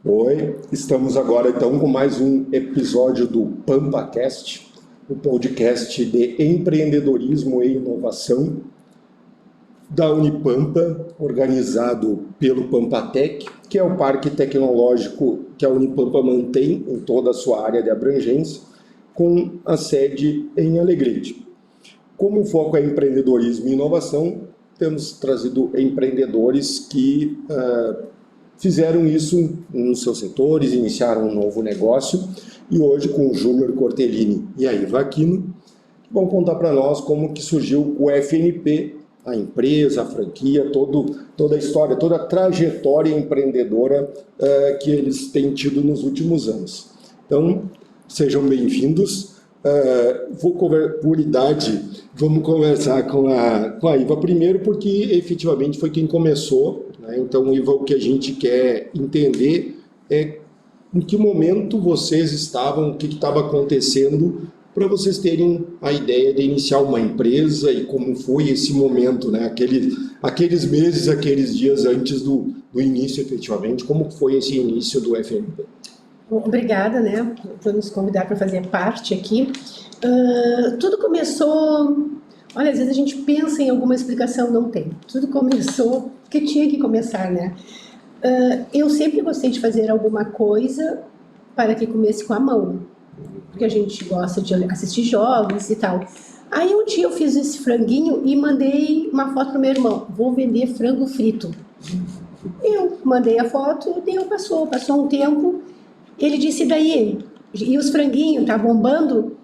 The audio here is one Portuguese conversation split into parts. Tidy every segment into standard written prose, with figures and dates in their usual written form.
Oi, estamos agora então com mais um episódio do PampaCast, o podcast de empreendedorismo e inovação da Unipampa, organizado pelo Pampatec, que é o parque tecnológico que a Unipampa mantém em toda a sua área de abrangência, com a sede em Alegrete. Como o foco é empreendedorismo e inovação, temos trazido empreendedores que fizeram isso nos seus setores, iniciaram um novo negócio, e hoje com o Júnior Cortellini e a Iva Aquino vão contar para nós como que surgiu o FNP, a empresa, a franquia, toda a história, toda a trajetória empreendedora que eles têm tido nos últimos anos. Então, sejam bem-vindos. Por idade, vamos conversar com a Iva primeiro, porque efetivamente foi quem começou, né? Então, Iva, o que a gente quer entender é em que momento vocês estavam, o que estava acontecendo, para vocês terem a ideia de iniciar uma empresa e como foi esse momento, né? Aqueles meses, aqueles dias antes do início, efetivamente, como foi esse início do FNP? Obrigada, né, por nos convidar para fazer parte aqui. Tudo começou... Olha, às vezes a gente pensa em alguma explicação, não tem. Tudo começou porque tinha que começar, né? Eu sempre gostei de fazer alguma coisa para que comece com a mão, porque a gente gosta de assistir jogos e tal. Aí um dia eu fiz esse franguinho e mandei uma foto pro meu irmão. Vou vender frango frito. Eu mandei a foto, passou um tempo. Ele disse, daí, e os franguinhos, tá bombando?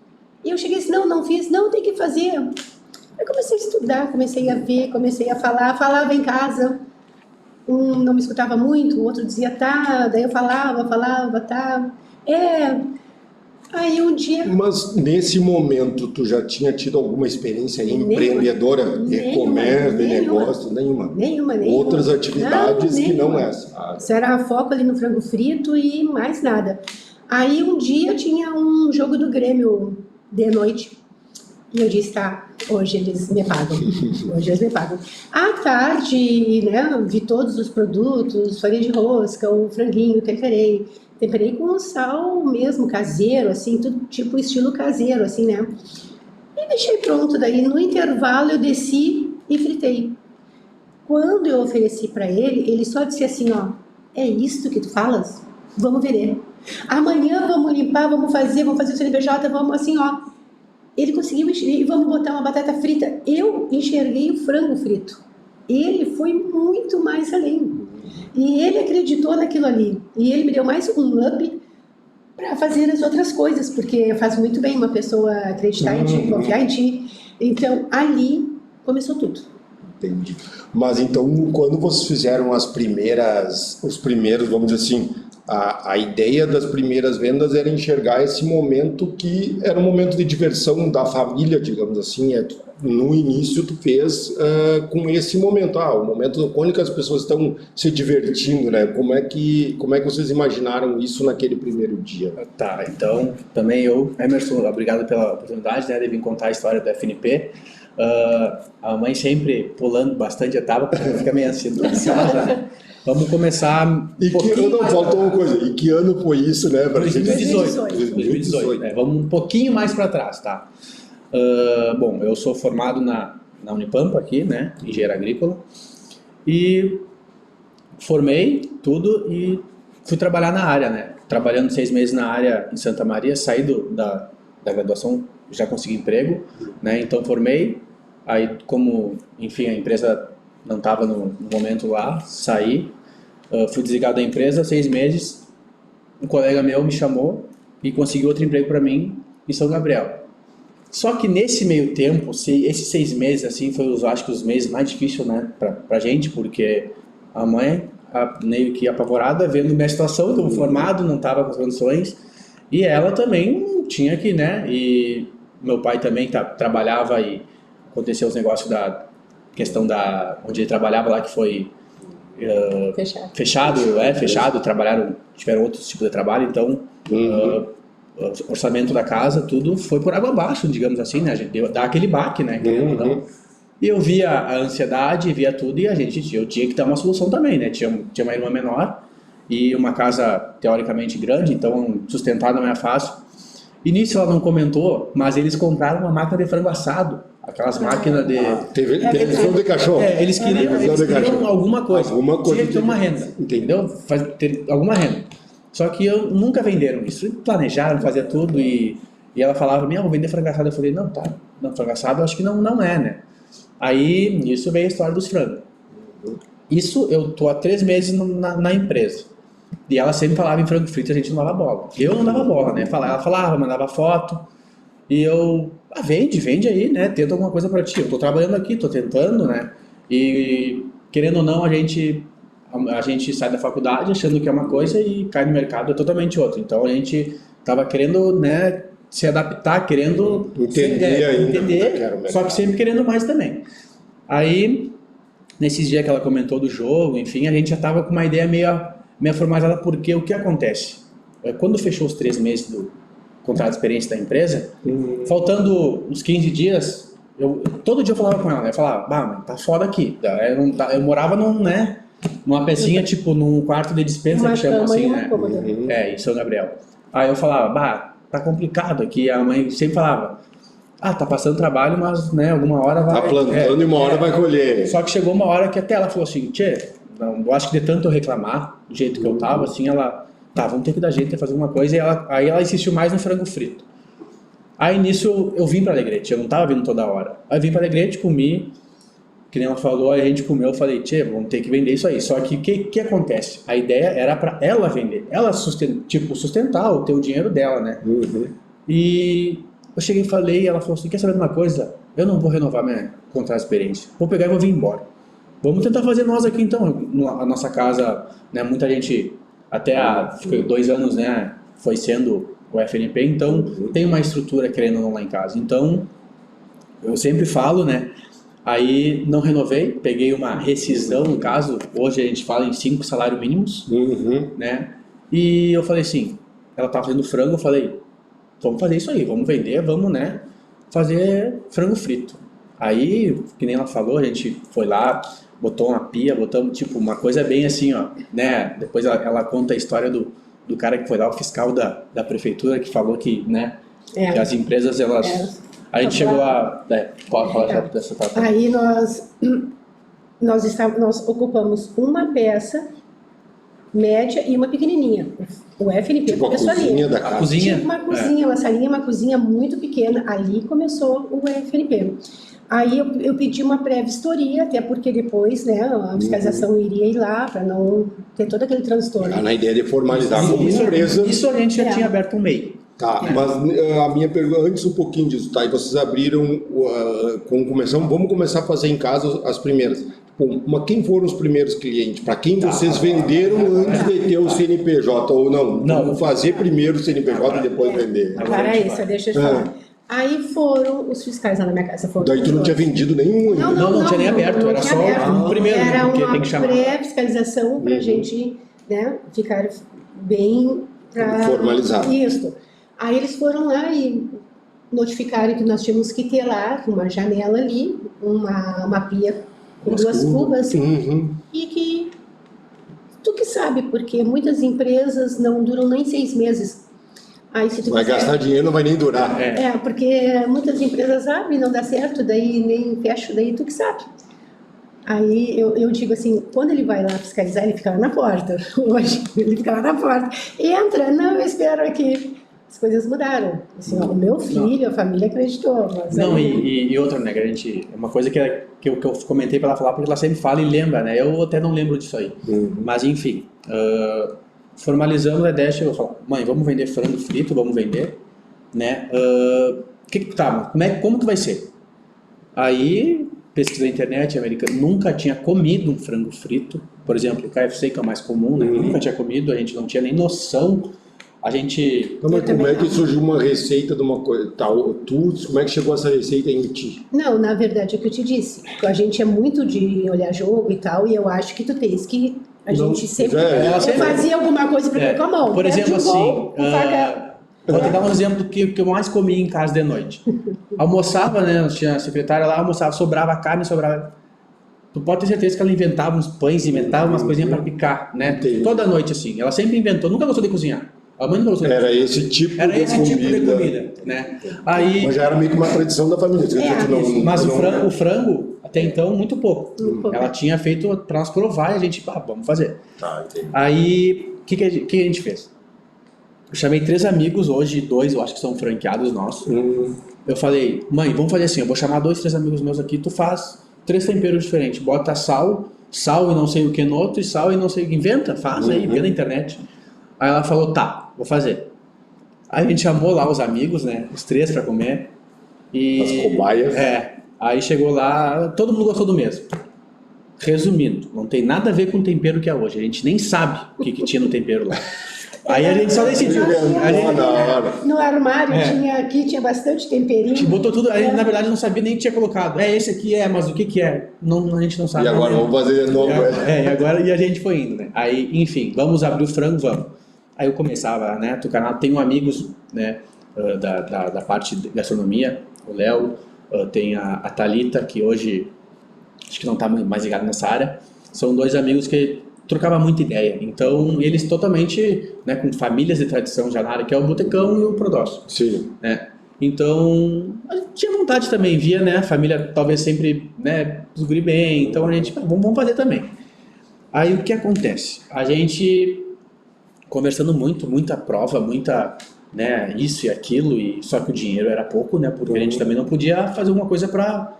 E eu cheguei e disse, não fiz, não, tem que fazer. Eu comecei a estudar, comecei a ver, comecei a falar, falava em casa. Um não me escutava muito, o outro dizia, tá, daí eu falava, tá. Aí um dia... Mas nesse momento, tu já tinha tido alguma experiência empreendedora, de comércio, de negócio? Nenhuma. Outras atividades que não essa. Isso era foco ali no frango frito e mais nada. Aí um dia tinha um jogo do Grêmio de noite. E eu disse, tá, hoje eles me pagam. À tarde, né, vi todos os produtos, farinha de rosca, o franguinho, temperei com sal mesmo, caseiro, assim, tudo tipo estilo caseiro, assim, né. E deixei pronto, daí no intervalo eu desci e fritei. Quando eu ofereci para ele só disse assim, ó, é isto que tu falas? Vamos ver. Amanhã vamos limpar, vamos fazer o CNPJ, vamos assim, ó. Ele conseguiu enxergar, e vamos botar uma batata frita. Eu enxerguei o frango frito. Ele foi muito mais além. E ele acreditou naquilo ali. E ele me deu mais um up para fazer as outras coisas, porque faz muito bem uma pessoa acreditar em ti, confiar em ti. Então, ali começou tudo. Entendi. Mas então, quando vocês fizeram os primeiros, vamos dizer assim, a ideia das primeiras vendas era enxergar esse momento que era um momento de diversão da família, digamos assim. No início tu fez com esse momento, o momento onde as pessoas estão se divertindo, né? Como é que vocês imaginaram isso naquele primeiro dia? Tá, então também Emerson, obrigado pela oportunidade, né, de vir contar a história do FNP. A mãe sempre pulando bastante etapa, porque fica meio ansiosa, né? Vamos começar faltou uma coisa. E que ano foi isso, né? 2018. Vamos um pouquinho mais para trás, tá? Bom, eu sou formado na Unipampa aqui, né? Engenheiro agrícola. E formei tudo e fui trabalhar na área, né? Trabalhando 6 meses na área em Santa Maria, saí da graduação, já consegui emprego, né? Então formei, aí como, enfim, a empresa não estava no momento lá, saí, fui desligado da empresa, 6 meses, um colega meu me chamou e conseguiu outro emprego para mim em São Gabriel. Só que nesse meio tempo, esses 6 meses, assim, foi, acho que os meses mais difíceis, né, pra gente, porque a mãe, meio que apavorada, vendo minha situação, eu formado, não estava com as condições, e ela também tinha que, né, e meu pai também trabalhava e aconteceu os negócios da questão onde ele trabalhava lá, que foi fechado, tiveram outros tipos de trabalho, então o orçamento da casa, tudo foi por água abaixo, digamos assim, né? A gente dá aquele baque, né? E eu via a ansiedade, via tudo, e eu tinha que dar uma solução também, né? Tinha uma irmã menor e uma casa teoricamente grande, então sustentar não é fácil. E nisso ela não comentou, mas eles compraram uma máquina de frango assado, aquelas máquinas de... televisão de cachorro. Eles queriam alguma coisa. Tinha que ter uma renda, entendeu? Ter alguma renda. Só que nunca venderam isso. Planejaram fazer tudo e ela falava, vou vender frango assado. Eu falei, não, frango assado eu acho que não é, né? Aí, nisso veio a história dos frangos. Isso, eu tô há 3 meses na empresa. E ela sempre falava em frango frito, a gente não dava bola. Eu não dava bola, né? Ela falava, mandava foto. E eu, vende aí, né? Tenta alguma coisa pra ti. Eu tô trabalhando aqui, tô tentando, né? E, querendo ou não, a gente sai da faculdade achando que é uma coisa e cai no mercado é totalmente outra. Então, a gente tava querendo, né, se adaptar, querendo entender, só que sempre querendo mais também. Aí, nesses dias que ela comentou do jogo, enfim, a gente já tava com uma ideia meio formalizada, porque o que acontece? Quando fechou os 3 meses do contrato de experiência da empresa, faltando uns 15 dias, todo dia eu falava com ela, né? Eu falava, mãe, tá foda aqui. Eu morava numa pecinha, tipo, num quarto de dispensa, que chama assim, né? Em São Gabriel. Aí eu falava, tá complicado aqui. A mãe sempre falava, tá passando trabalho, mas, né, alguma hora vai... Tá plantando e uma hora vai colher. Só que chegou uma hora que até ela falou assim, eu acho que de tanto eu reclamar, do jeito que eu tava, assim, ela... vamos ter que dar jeito de fazer alguma coisa. E aí ela insistiu mais no frango frito. Aí nisso eu vim pra Alegrete, eu não tava vindo toda hora. Aí eu vim pra Alegrete, comi, que nem ela falou, aí a gente comeu, eu falei, vamos ter que vender isso aí. Só que o que acontece? A ideia era pra ela vender, ela sustentar o teu dinheiro dela, né? E eu cheguei e falei, ela falou assim, quer saber de uma coisa? Eu não vou renovar minha contrato de experiência, vou pegar e vou vir embora. Vamos tentar fazer nós aqui então, a nossa casa, né, muita gente... Até há 2 anos, né, foi sendo o FNP, então tem uma estrutura querendo ou não lá em casa. Então, eu sempre falo, né, aí não renovei, peguei uma rescisão, no caso, hoje a gente fala em 5 salários mínimos, né, e eu falei assim, ela tava fazendo frango, eu falei, vamos fazer isso aí, vamos vender, vamos, né, fazer frango frito. Aí, que nem ela falou, a gente foi lá, botou uma pia, botamos tipo uma coisa bem assim, ó, né? Depois ela conta a história do cara que foi lá, o fiscal da prefeitura, que falou que, né, que as empresas, elas... A gente chegou a... dessa etapa. Aí nós ocupamos uma peça média e uma pequenininha. O FNP tipo começou ali. A cozinha? Tipo uma cozinha, uma salinha, uma cozinha muito pequena. Ali começou o FNP. Aí eu pedi uma pré-vistoria, até porque depois, né, a fiscalização iria ir lá para não ter todo aquele transtorno. Na ideia de formalizar como empresa. Isso a gente já tinha aberto um MEI. Mas a minha pergunta, antes um pouquinho disso, tá? E vocês abriram, vamos começar a fazer em casa as primeiras. Quem foram os primeiros clientes? Para quem vocês venderam antes de ter o CNPJ ou não? Vamos fazer primeiro o CNPJ e depois vender. Agora é isso, deixa eu te falar. Aí foram os fiscais lá na minha casa. Daí tu não tinha vendido nenhum? Não tinha nem aberto, era só um primeiro. Era porque tem que chamar. uma pré-fiscalização para a gente, né, ficar bem... formalizado. Isso. Aí eles foram lá e notificaram que nós tínhamos que ter lá uma janela ali, uma pia com 2 cubas, e que tu que sabe, porque muitas empresas não duram nem 6 meses. Aí, se tu vai gastar dinheiro, não vai nem durar. Porque muitas empresas abrem, não dá certo, daí nem fecha, daí tu que sabe. Aí eu digo assim, quando ele vai lá fiscalizar, ele fica lá na porta. Hoje, ele fica lá na porta. Entra, não, eu espero aqui. As coisas mudaram. Assim, ó, o meu filho, a família acreditou. Mas não, e outra, né, a gente, uma coisa que eu comentei para ela falar, porque ela sempre fala e lembra, né? Eu até não lembro disso aí. Mas, enfim, formalizando a ideia, chegou a falar, mãe, vamos vender frango frito, vamos vender, né? Como que vai ser? Aí, pesquisei na internet, americano, nunca tinha comido um frango frito, por exemplo, o KFC, que é o mais comum, né? Nunca tinha comido, a gente não tinha nem noção. A gente... Não, mas como é que surgiu uma receita de uma coisa tal? Como é que chegou essa receita em ti? Não, na verdade é o que eu te disse. A gente é muito de olhar jogo e tal, e eu acho que tu tens que... A gente sempre fazia alguma coisa para ver com a mão. Por exemplo, assim... Vou te dar um exemplo do que eu mais comia em casa de noite. Almoçava, né? Tinha a secretária lá, almoçava, sobrava carne, sobrava... Tu pode ter certeza que ela inventava uns pães, inventava umas coisinhas para picar, né? Entendi. Toda noite assim. Ela sempre inventou, nunca gostou de cozinhar. A mãe nunca gostou de Era cozinhar. esse tipo Era de esse comida. tipo de comida, né? Aí, Mas já era meio que uma tradição da família. mas o frango, até então, muito pouco. Ela tinha feito para nós provar e a gente, vamos fazer. Tá, entendi. Aí, o que a gente fez? Eu chamei 3 amigos, hoje 2 eu acho que são franqueados nossos. Eu falei, mãe, vamos fazer assim, eu vou chamar 2, 3 amigos meus aqui, tu faz 3 temperos diferentes, bota sal e não sei o que no outro, e sal e não sei o que, inventa, faz aí, vê na internet. Aí ela falou, tá, vou fazer. Aí a gente chamou lá os amigos, né, os 3 pra comer. E, as cobaias. Aí chegou lá, todo mundo gostou do mesmo. Resumindo, não tem nada a ver com o tempero que é hoje, a gente nem sabe o que tinha no tempero lá. Aí a gente só decidiu. No armário tinha bastante temperinho. A gente botou tudo, a gente na verdade não sabia nem que tinha colocado. Esse aqui mas o que é? Não, a gente não sabe. E agora vamos fazer de novo. E a gente foi indo, né? Aí, enfim, vamos abrir o frango, vamos. Aí eu começava, né? Do canal, tenho amigos, né? Da parte de gastronomia, o Léo, tem a Thalita, que hoje acho que não está mais ligado nessa área. São 2 amigos que trocava muita ideia. Então, eles totalmente, né, com famílias de tradição já na área, que é o Botecão e o Prodócio. Sim. Né? Então, a gente tinha vontade também, via, né, a família talvez sempre, né, os guri bem, então a gente, vamos fazer também. Aí, o que acontece? A gente, conversando muita prova, muita, né, isso e aquilo, e só que o dinheiro era pouco, né, porque a gente também não podia fazer alguma coisa para...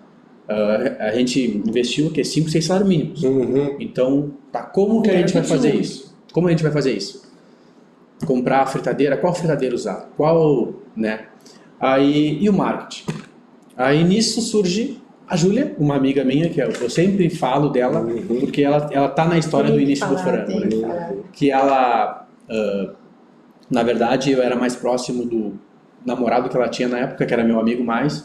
a gente investiu 5, 6 salários mínimos. Então, como que a gente vai fazer isso? Como a gente vai fazer isso? Comprar a fritadeira, qual fritadeira usar? Qual, né? Aí, e o marketing? Aí nisso surge a Júlia, uma amiga minha, que eu sempre falo dela, porque ela tá na história do início do frango, né? Que ela, na verdade, eu era mais próximo do namorado que ela tinha na época, que era meu amigo mais.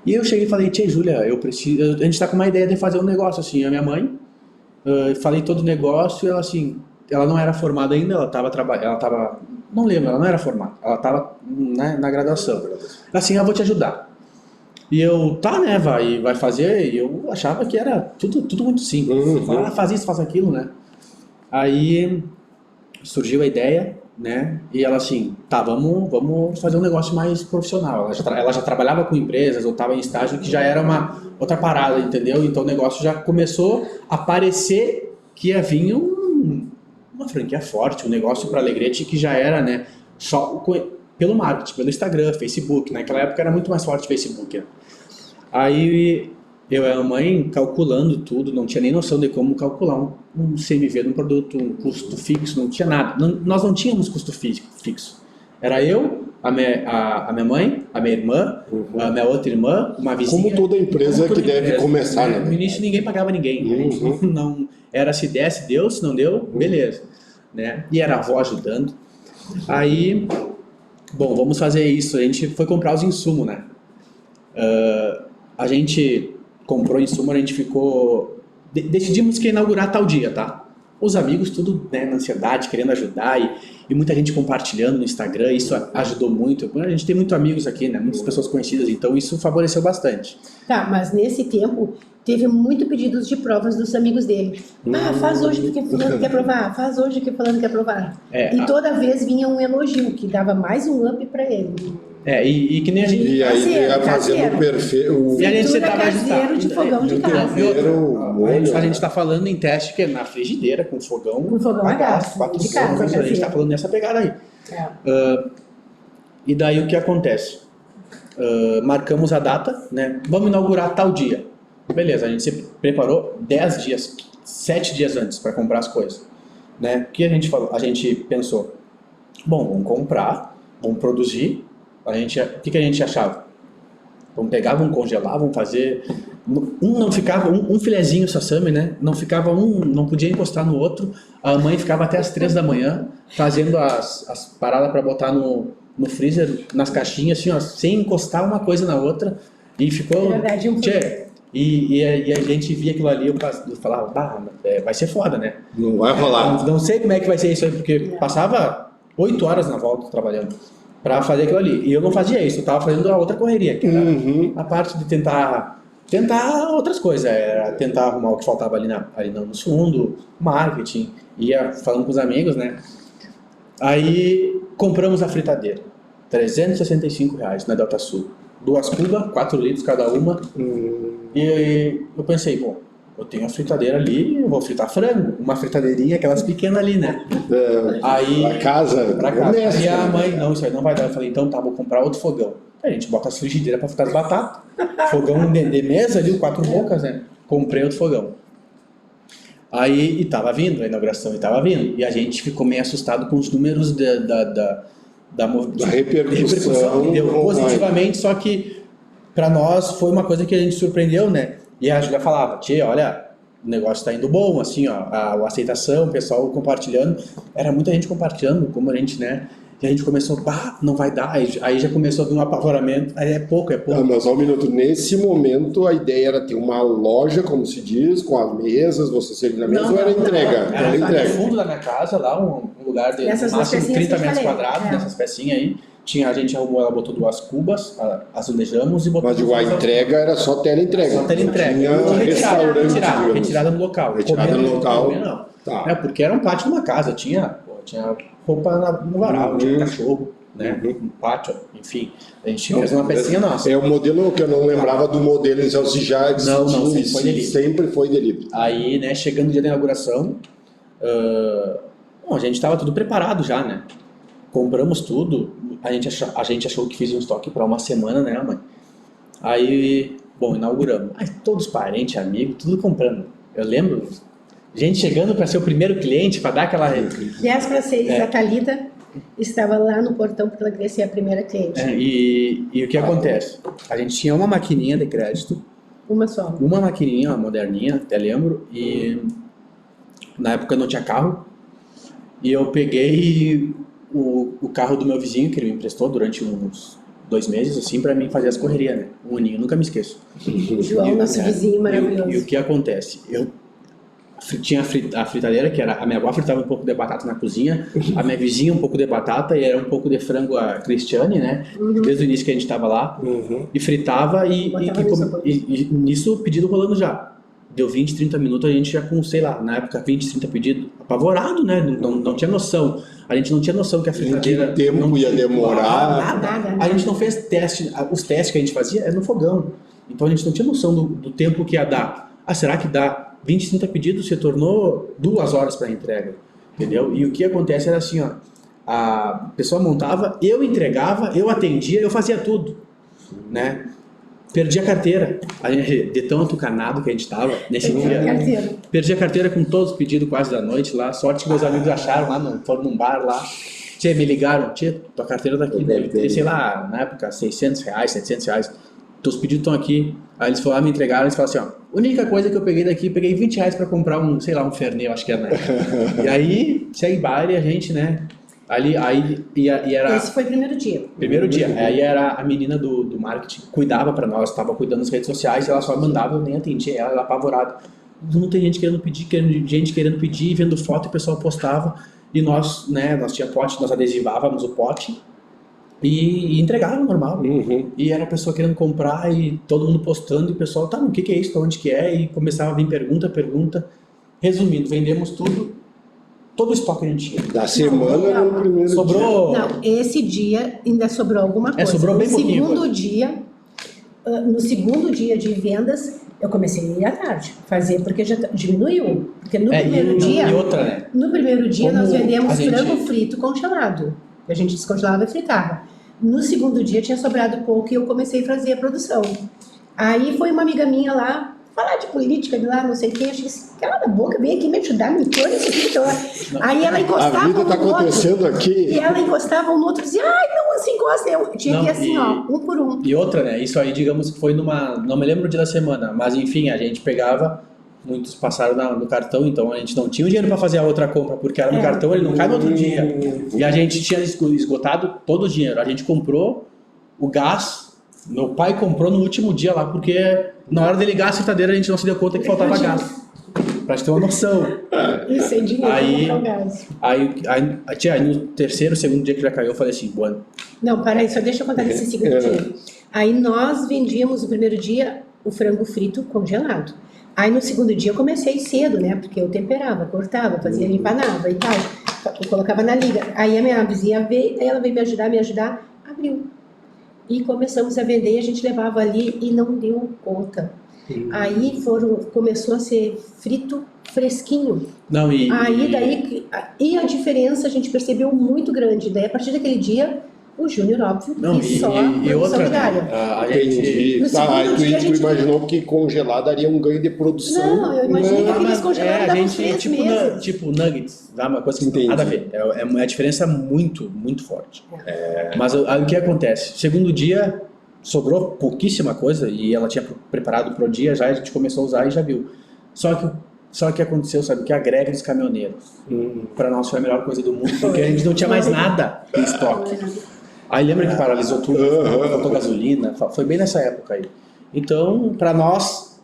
E eu cheguei e falei, tia Júlia, a gente tá com uma ideia de fazer um negócio assim, a minha mãe, falei todo o negócio e ela assim, ela não era formada ainda, ela tava, não lembro, ela não era formada, ela tava, né, na graduação. Assim, eu vou te ajudar. E eu, tá, né, vai fazer, e eu achava que era tudo muito simples. Faz isso, faz aquilo, né. Aí surgiu a ideia, né? E ela assim, tá, vamos fazer um negócio mais profissional. Ela já trabalhava com empresas ou estava em estágio que já era uma outra parada, entendeu? Então o negócio já começou a parecer que ia vir uma franquia forte, um negócio para Alegrete que já era, né? Só pelo marketing, pelo Instagram, Facebook. Naquela época era muito mais forte o Facebook. Né? Aí eu e a mãe calculando tudo, não tinha nem noção de como calcular um CMV de um produto, um custo fixo, não tinha nada. Nós não tínhamos custo fixo. Era eu, a minha mãe, a minha irmã, a minha outra irmã, uma vizinha. Como toda empresa que deve começar, né? No início ninguém pagava ninguém. Não, era se desse, deu, se não deu, beleza. Né? E era a avó ajudando. Aí, bom, vamos fazer isso. A gente foi comprar os insumos, né? A gente comprou insumo, a gente ficou... Decidimos que ia inaugurar tal dia, tá? Os amigos, tudo, né, na ansiedade, querendo ajudar e muita gente compartilhando no Instagram, isso ajudou muito. A gente tem muitos amigos aqui, né? Muitas pessoas conhecidas, então isso favoreceu bastante. Tá, mas nesse tempo teve muito pedidos de provas dos amigos dele. Faz hoje porque fulano quer provar, faz hoje que fulano quer provar. E toda vez vinha um elogio, que dava mais um up pra ele. E que nem a gente... E aí ia fazendo perfeito... E a gente caseiro de fogão de casa. A gente está falando em teste que é na frigideira, com fogão... Com fogão a gás, de casa. A gente está falando nessa pegada aí. E daí o que acontece? Marcamos a data, né? Vamos inaugurar tal dia. Beleza, a gente se preparou 10 dias, 7 dias antes para comprar as coisas. Né? O que a gente falou? A gente pensou, bom, vamos comprar, vamos produzir. O que a gente achava? Vamos pegar, vamos congelar, vamos fazer... não ficava, um filezinho sassami, né? Não podia encostar no outro. A mãe ficava até as 3 da manhã fazendo as paradas para botar no freezer, nas caixinhas, assim, ó, sem encostar uma coisa na outra. E ficou... verdade, E a gente via aquilo ali, eu falava, vai ser foda, né? Não vai rolar. Não sei como é que vai ser isso aí, porque passava 8 horas na volta trabalhando. pra fazer aquilo ali. E eu não fazia isso, eu tava fazendo a outra correria, que era a parte de tentar outras coisas, era tentar arrumar o que faltava ali no fundo, marketing, ia falando com os amigos, né? Aí compramos a fritadeira, R$365 na Delta Sul. 2 cubas, 4 litros cada uma. E eu pensei, bom, eu tenho a fritadeira ali, eu vou fritar frango. Uma fritadeirinha, aquelas pequenas ali, né? Aí, pra casa. Aí a mãe, não, isso aí não vai dar. Eu falei, então tá, vou comprar outro fogão. Aí a gente bota as frigideiras pra fritar as batatas. Fogão de mesa ali, 4 bocas, né? Comprei outro fogão. Aí, e tava vindo, a inauguração, e tava vindo. E a gente ficou meio assustado com os números da repercussão que deu positivamente, só que para nós foi uma coisa que a gente surpreendeu, né? E a Julia falava, tia, olha, o negócio tá indo bom, assim, ó, a aceitação, o pessoal compartilhando, era muita gente compartilhando, como a gente, né? E a gente começou, não vai dar, aí já começou a vir um apavoramento, aí é pouco. Mas só um minuto, nesse momento a ideia era ter uma loja, como se diz, com as mesas, você servir na mesa, ou era entrega? Era entrega. No fundo da minha casa, lá, um lugar de máximo 30 metros quadrados, nessas pecinhas aí. A gente arrumou, ela botou 2 cubas, azulejamos e botou... Mas a entrega era só teleentrega? Só teleentrega. Retirada no local. Retirada no local. Não. Tá. Porque era um pátio de uma casa, tinha roupa no varal, tinha cachorro, né? Um pátio, enfim. A gente fez uma pecinha nossa. É o modelo que eu não lembrava do modelo, então se já sempre foi delivery. Aí, né, chegando o dia da inauguração, a gente estava tudo preparado já, né? Compramos tudo, a gente achou que fizia um estoque para uma semana, né, mãe? Aí, inauguramos. Aí todos parentes, amigos, tudo comprando. Eu lembro, gente chegando para ser o primeiro cliente, para dar aquela... 10:06, a Thalita estava lá no portão porque ela queria ser a primeira cliente. E o que acontece? A gente tinha uma maquininha de crédito. Uma só. Uma maquininha, uma moderninha, até lembro, e na época não tinha carro. E eu peguei o carro do meu vizinho, que ele me emprestou durante uns 2 meses, assim, pra mim fazer as correrias, né? Um aninho, nunca me esqueço. O João, nosso vizinho maravilhoso. E o que acontece? Eu tinha a fritadeira, que era... A minha avó fritava um pouco de batata na cozinha, a minha vizinha um pouco de batata, e era um pouco de frango a Cristiane, né? Desde o início que a gente tava lá. E fritava e nisso o pedido rolando já. Deu 20, 30 minutos, a gente já com, sei lá, na época 20, 30 pedidos, apavorado, né? Não tinha noção. A gente não tinha noção que a fritadeira... Que tempo ia demorar. Nada. A gente não fez teste. Os testes que a gente fazia era no fogão. Então a gente não tinha noção do tempo que ia dar. Será que dá 20, 30 pedidos? Se tornou 2 horas para entrega. Entendeu? E o que acontece era assim, ó. A pessoa montava, eu entregava, eu atendia, eu fazia tudo. Né? Perdi a carteira, de tão atucanado que a gente tava nesse dia. Perdi a carteira com todos os pedidos quase da noite lá. Sorte que meus amigos acharam lá, foram num bar lá. Me ligaram, tua carteira tá aqui, deve ter, sei lá, na época, R$600, R$700. Teus pedidos estão aqui. Aí eles foram lá, me entregaram, eles falaram assim, única coisa que eu peguei daqui, peguei R$20 pra comprar um Fernet, eu acho que era, né? E aí, segue bar e a gente, né? E era... Esse foi o primeiro dia. Primeiro dia. Aí era a menina do marketing, cuidava pra nós, estava cuidando das redes sociais, ela só mandava, eu nem atendia, ela apavorada. Não tem gente querendo pedir, vendo foto e o pessoal postava. E nós, né, nós tinha pote, nós adesivávamos o pote e entregava normal. E era a pessoa querendo comprar e todo mundo postando e o pessoal, o que é isso, onde que é? E começava a vir pergunta. Resumindo, vendemos tudo. Todo o estoque que a gente tinha. Da semana no primeiro sobrou... dia. Não, esse dia ainda sobrou alguma coisa. Sobrou bem pouquinho. No segundo dia de vendas, eu comecei a ir à tarde fazer, porque já diminuiu. Porque no primeiro dia... E outra, né? No primeiro dia, Como nós vendemos frango frito congelado. A gente descongelava e fritava. No segundo dia, tinha sobrado pouco e eu comecei a fazer a produção. Aí foi uma amiga minha lá, falar de política de lá, não sei o que, eu achei assim, cala a boca, vem aqui me ajudar, me põe isso aqui. Então, aí ela encostava a vida tá acontecendo outro, aqui. E ela encostava um no outro e dizia, não se encosta. Eu tinha que ir assim, um por um. E outra, né, isso aí, digamos que foi não me lembro o dia da semana, mas enfim, a gente pegava, muitos passaram no cartão, então a gente não tinha o dinheiro para fazer a outra compra, porque era no cartão, ele não cai no outro dia. E a gente tinha esgotado todo o dinheiro, a gente comprou o gás. Meu pai comprou no último dia lá, porque na hora de ligar a fritadeira a gente não se deu conta que faltava gás. Pra gente ter uma noção. E sem dinheiro pra comprar o gás. Aí no terceiro, segundo dia que já caiu, eu falei assim, Não, para aí, só deixa eu contar nesse segundo dia. Aí nós vendíamos no primeiro dia o frango frito congelado. Aí no segundo dia eu comecei cedo, né? Porque eu temperava, cortava, fazia empanava e tal. Eu colocava na liga. Aí a minha vizinha veio, aí ela veio me ajudar, abriu. E começamos a vender e a gente levava ali e não deu conta. Aí começou a ser frito fresquinho. Não, E a diferença a gente percebeu muito grande. Daí a partir daquele dia, o Júnior, óbvio, quis só a produção diária. Entendi. No segundo dia, a Tu gente- imaginou que congelar daria um ganho de produção? Não, eu imaginei que aqueles congelados davam uns 3 meses. tipo nuggets, dá uma coisa que Entendi. nada a ver. É uma diferença muito, muito forte. Mas aí o que acontece? Segundo dia, sobrou pouquíssima coisa e ela tinha preparado pro dia já, a gente começou a usar e já viu. Só que aconteceu, sabe, que a greve dos caminhoneiros, para nós foi a melhor coisa do mundo, porque a gente não tinha mais nada em estoque. Aí lembra que paralisou tudo, faltou gasolina, foi bem nessa época aí. Então, para nós,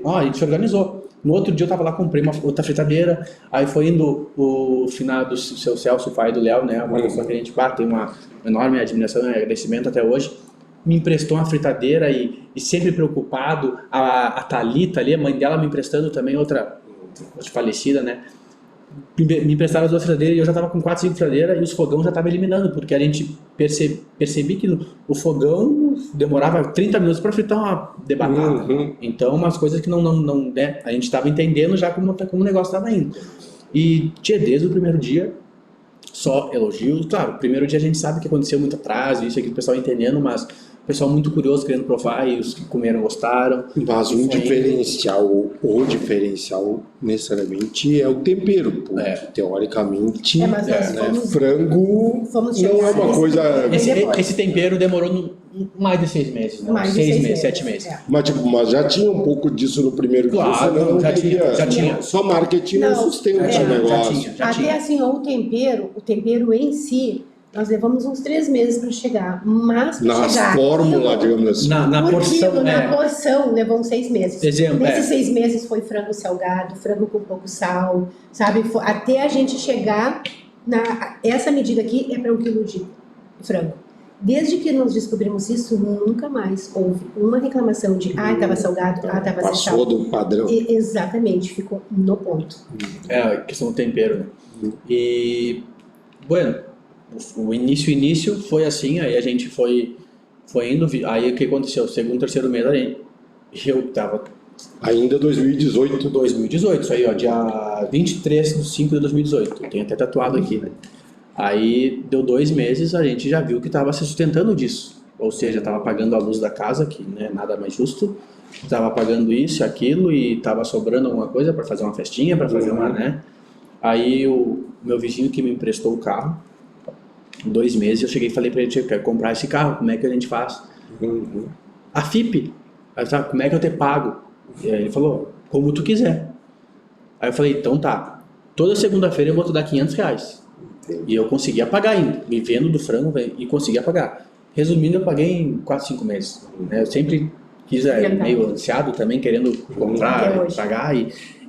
a gente se organizou. No outro dia eu tava lá, comprei uma outra fritadeira, aí foi indo o finado do seu Celso, o pai do Léo, né, uma pessoa que a gente tem uma enorme admiração e agradecimento até hoje, me emprestou uma fritadeira e sempre preocupado, a Thalita ali, a mãe dela me emprestando também, outra falecida, né, me emprestaram as duas fritadeiras e eu já estava com 4, 5 fritadeiras e os fogão já estava eliminando, porque a gente percebi que o fogão demorava 30 minutos para fritar uma de batata. Então, umas coisas que não né, a gente estava entendendo já como o negócio estava indo. E desde o primeiro dia, só elogios. Claro, o primeiro dia a gente sabe que aconteceu muito atraso, isso aqui o pessoal entendendo, mas o pessoal muito curioso, querendo provar, e os que comeram gostaram. Mas o diferencial necessariamente é o tempero, porque teoricamente Mas nós frango fomos não é uma coisa... Esse tempero demorou mais de 6 meses, né? Mais de 6 6 meses, 7 meses. meses. Mas já tinha um pouco disso no primeiro dia, Claro, senão não já teria- tinha. Só marketing não sustenta o já negócio. tinha. Até assim, o tempero em si, nós levamos uns 3 meses para chegar. Mas para Na chegar fórmula, aquilo, digamos assim. Na por porção, quilo, na porção, levou uns 6 meses. Exemplo, Nesses 6 meses foi frango salgado, frango com pouco sal, sabe? Até a gente chegar essa medida aqui é para 1 quilo de frango. Desde que nós descobrimos isso, nunca mais houve uma reclamação de estava salgado, estava sem sal. Passou do padrão. Exatamente, ficou no ponto. a questão do tempero, né? E, bueno, o início foi assim, aí a gente foi indo, aí o que aconteceu? Segundo, terceiro mês, eu tava... Ainda 2018. 2018, isso aí, ó, dia 23/5 de 2018, eu tenho até tatuado aqui, né? Aí deu 2 meses, a gente já viu que estava se sustentando disso, ou seja, estava pagando a luz da casa, que não é nada mais justo, estava pagando isso, aquilo, e estava sobrando alguma coisa para fazer uma festinha, para fazer uma, né? Aí o meu vizinho que me emprestou o carro, 2 meses, eu cheguei e falei para ele, eu quero comprar esse carro, como é que a gente faz? A FIP, aí eu falei, como é que eu te pago? E aí ele falou, como tu quiser. Aí eu falei, então tá, toda segunda-feira eu vou te dar R$500. E eu conseguia pagar ainda, vivendo do frango e conseguia pagar. Resumindo, eu paguei em 4, 5 meses. Né? Eu sempre quis, meio ansiado também, querendo comprar, pagar.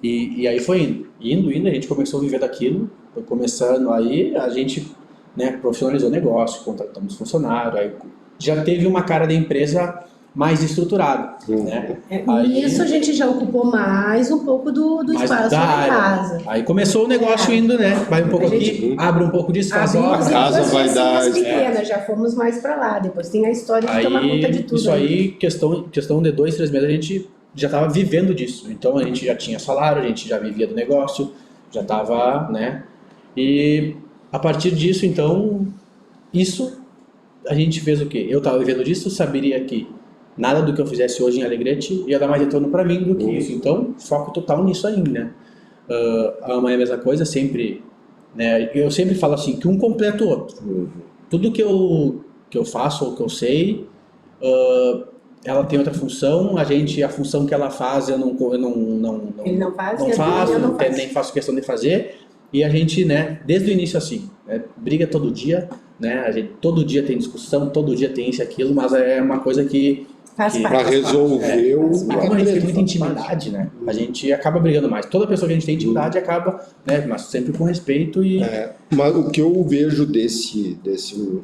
E aí foi indo, a gente começou a viver daquilo. Foi começando aí, a gente, né, profissionalizou o negócio, contratamos funcionário. Aí já teve uma cara da empresa mais estruturada. Né? Aí, isso a gente já ocupou mais um pouco do espaço da casa. Aí começou o negócio indo, né? Vai um pouco aqui, abre um pouco disso, faz a casa vai dar... pequena, já fomos mais para lá. Depois tem a história de tomar conta de tudo. Isso aí, questão de 2, 3 meses, a gente já estava vivendo disso. Então a gente já tinha salário, a gente já vivia do negócio, já estava, né? E a partir disso, então, a gente fez o quê? Eu estava vivendo disso, saberia que nada do que eu fizesse hoje em Alegrete ia dar mais retorno para mim do que isso. Então, foco total nisso aí, né? A mãe é a mesma coisa, sempre, né? Eu sempre falo assim, que um completa o outro. Tudo que eu faço ou que eu sei, ela tem outra função, a função que ela faz eu não faço, nem faço questão de fazer, e a gente, né, desde o início assim, né, briga todo dia, né, a gente todo dia tem discussão, todo dia tem isso e aquilo, mas é uma coisa que Faz que- parte. Para resolver o. Faz E parte. como a gente tem muita faz intimidade, né? A gente acaba brigando mais. Toda pessoa que a gente tem intimidade acaba, né? Mas sempre com respeito e... Mas o que eu vejo desse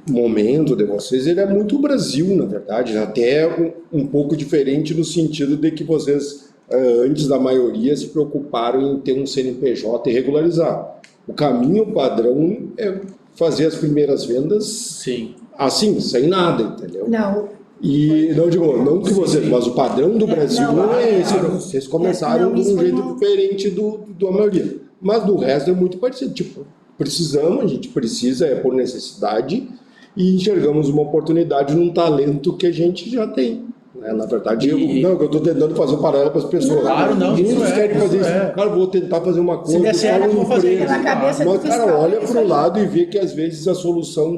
momento de vocês, ele é muito Brasil, na verdade, né? Até um pouco diferente no sentido de que vocês, antes da maioria, se preocuparam em ter um CNPJ e regularizar. O caminho padrão é fazer as primeiras vendas Sim. assim, sem nada, entendeu? Não, E não digo, não que vocês, mas o padrão do Brasil não, não é esse. claro. Vocês começaram Não, de isso um foi jeito um- diferente da maioria. Mas do resto é muito parecido. Tipo, precisamos, a gente precisa, é por necessidade, e enxergamos uma oportunidade num talento que a gente já tem. Né? Na verdade, E- eu estou tentando fazer um paralelo para as pessoas. Claro, não, isso Muitos é, querem fazer isso isso. é. Cara, vou tentar fazer uma coisa. der certo, qual eu vou fazer empresa? pela cabeça do Mas, cara, fiscal, olha é isso para o aí. lado e vê que às vezes a solução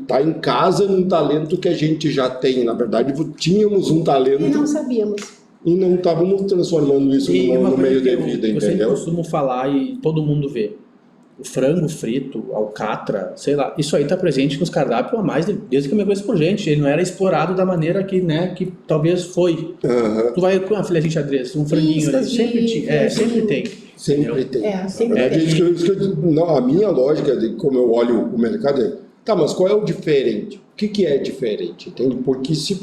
tá em casa num talento que a gente já tem. Na verdade, tínhamos um talento e não sabíamos. e não estávamos transformando isso E uma no coisa meio que da vida, eu sempre entendeu? costumo falar e todo mundo vê. O frango frito, alcatra, sei lá, isso aí tá presente nos cardápios há mais desde que eu me conheço por gente. Ele não era explorado da maneira que, né, que talvez foi. Aham. Tu vai com uma filé de xadrez, um franguinho, Iscas de- sempre, sempre tem. Sempre entendeu? tem. É, sempre Na verdade, tem. isso que eu não, a minha lógica de como eu olho o mercado é, tá, mas qual é o diferente? O que é diferente? Entende? Porque se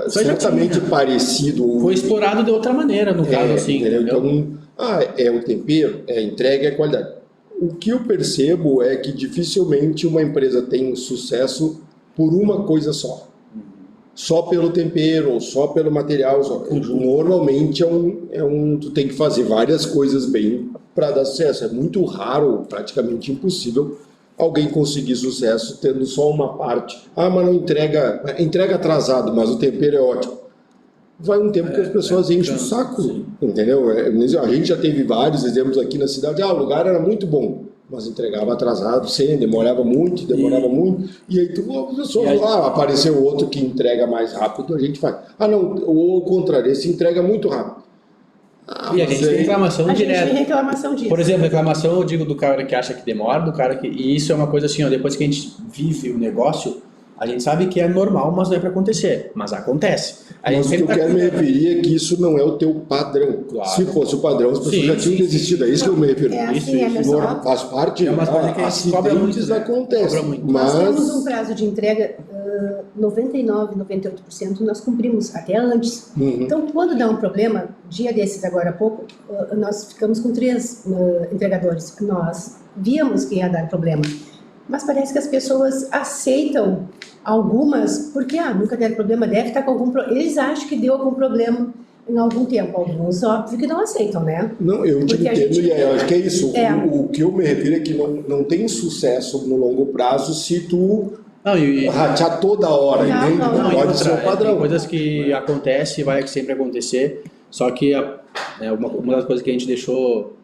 Só já certamente tinha. parecido. Foi explorado de outra maneira, no caso, assim, entendeu? entendeu? Então, é o tempero, é a entrega, é a qualidade. O que eu percebo é que dificilmente uma empresa tem sucesso por uma coisa só. Só pelo tempero, ou só pelo material. Normalmente tu tem que fazer várias coisas bem para dar sucesso. É muito raro, praticamente impossível, alguém conseguir sucesso tendo só uma parte. Ah, mas não entrega atrasado, mas o tempero é ótimo. Vai um tempo que as pessoas enchem o cansa, saco, sim. entendeu? A gente já teve vários exemplos aqui na cidade. O lugar era muito bom, mas entregava atrasado, demorava muito, e aí as pessoas apareceu outro que entrega mais rápido, a gente faz. Não, ou ao contrário, esse entrega muito rápido. E a gente tem reclamação A gente tem direta. reclamação disso. Por exemplo, reclamação, eu digo do cara que acha que demora, do cara que... E isso é uma coisa assim, ó, depois que a gente vive o negócio, a gente sabe que é normal, mas não é para acontecer. Mas acontece. A gente Mas o que eu sempre tá quero me cuidando. referir é que isso não é o teu padrão. Claro. Se fosse o padrão, as pessoas Sim, já tinham sim, desistido. É isso que eu me refiro. É assim, Isso, Emerson. ó, Faz parte, É umas coisas que a gente cobra muito, acidentes né? acontecem. Cobra muito. Nós temos um Mas prazo de entrega, 99, 98% nós cumprimos até antes. Então, quando dá um problema, dia desses agora há pouco, nós ficamos com 3 entregadores. Nós víamos que ia dar problema. Mas parece que as pessoas aceitam algumas, porque nunca deram problema, deve estar com algum problema. Eles acham que deu algum problema em algum tempo. Alguns, óbvio, que não aceitam, né? não, eu te Porque a entendo gente- e eu acho que é isso. É. O que eu me refiro é que não tem sucesso no longo prazo se tu Não, e ratear toda hora, Não, entende? não, Não, não, e pode outra, ser o padrão. tem coisas que acontecem e vai sempre acontecer, só que uma das coisas que a gente deixou,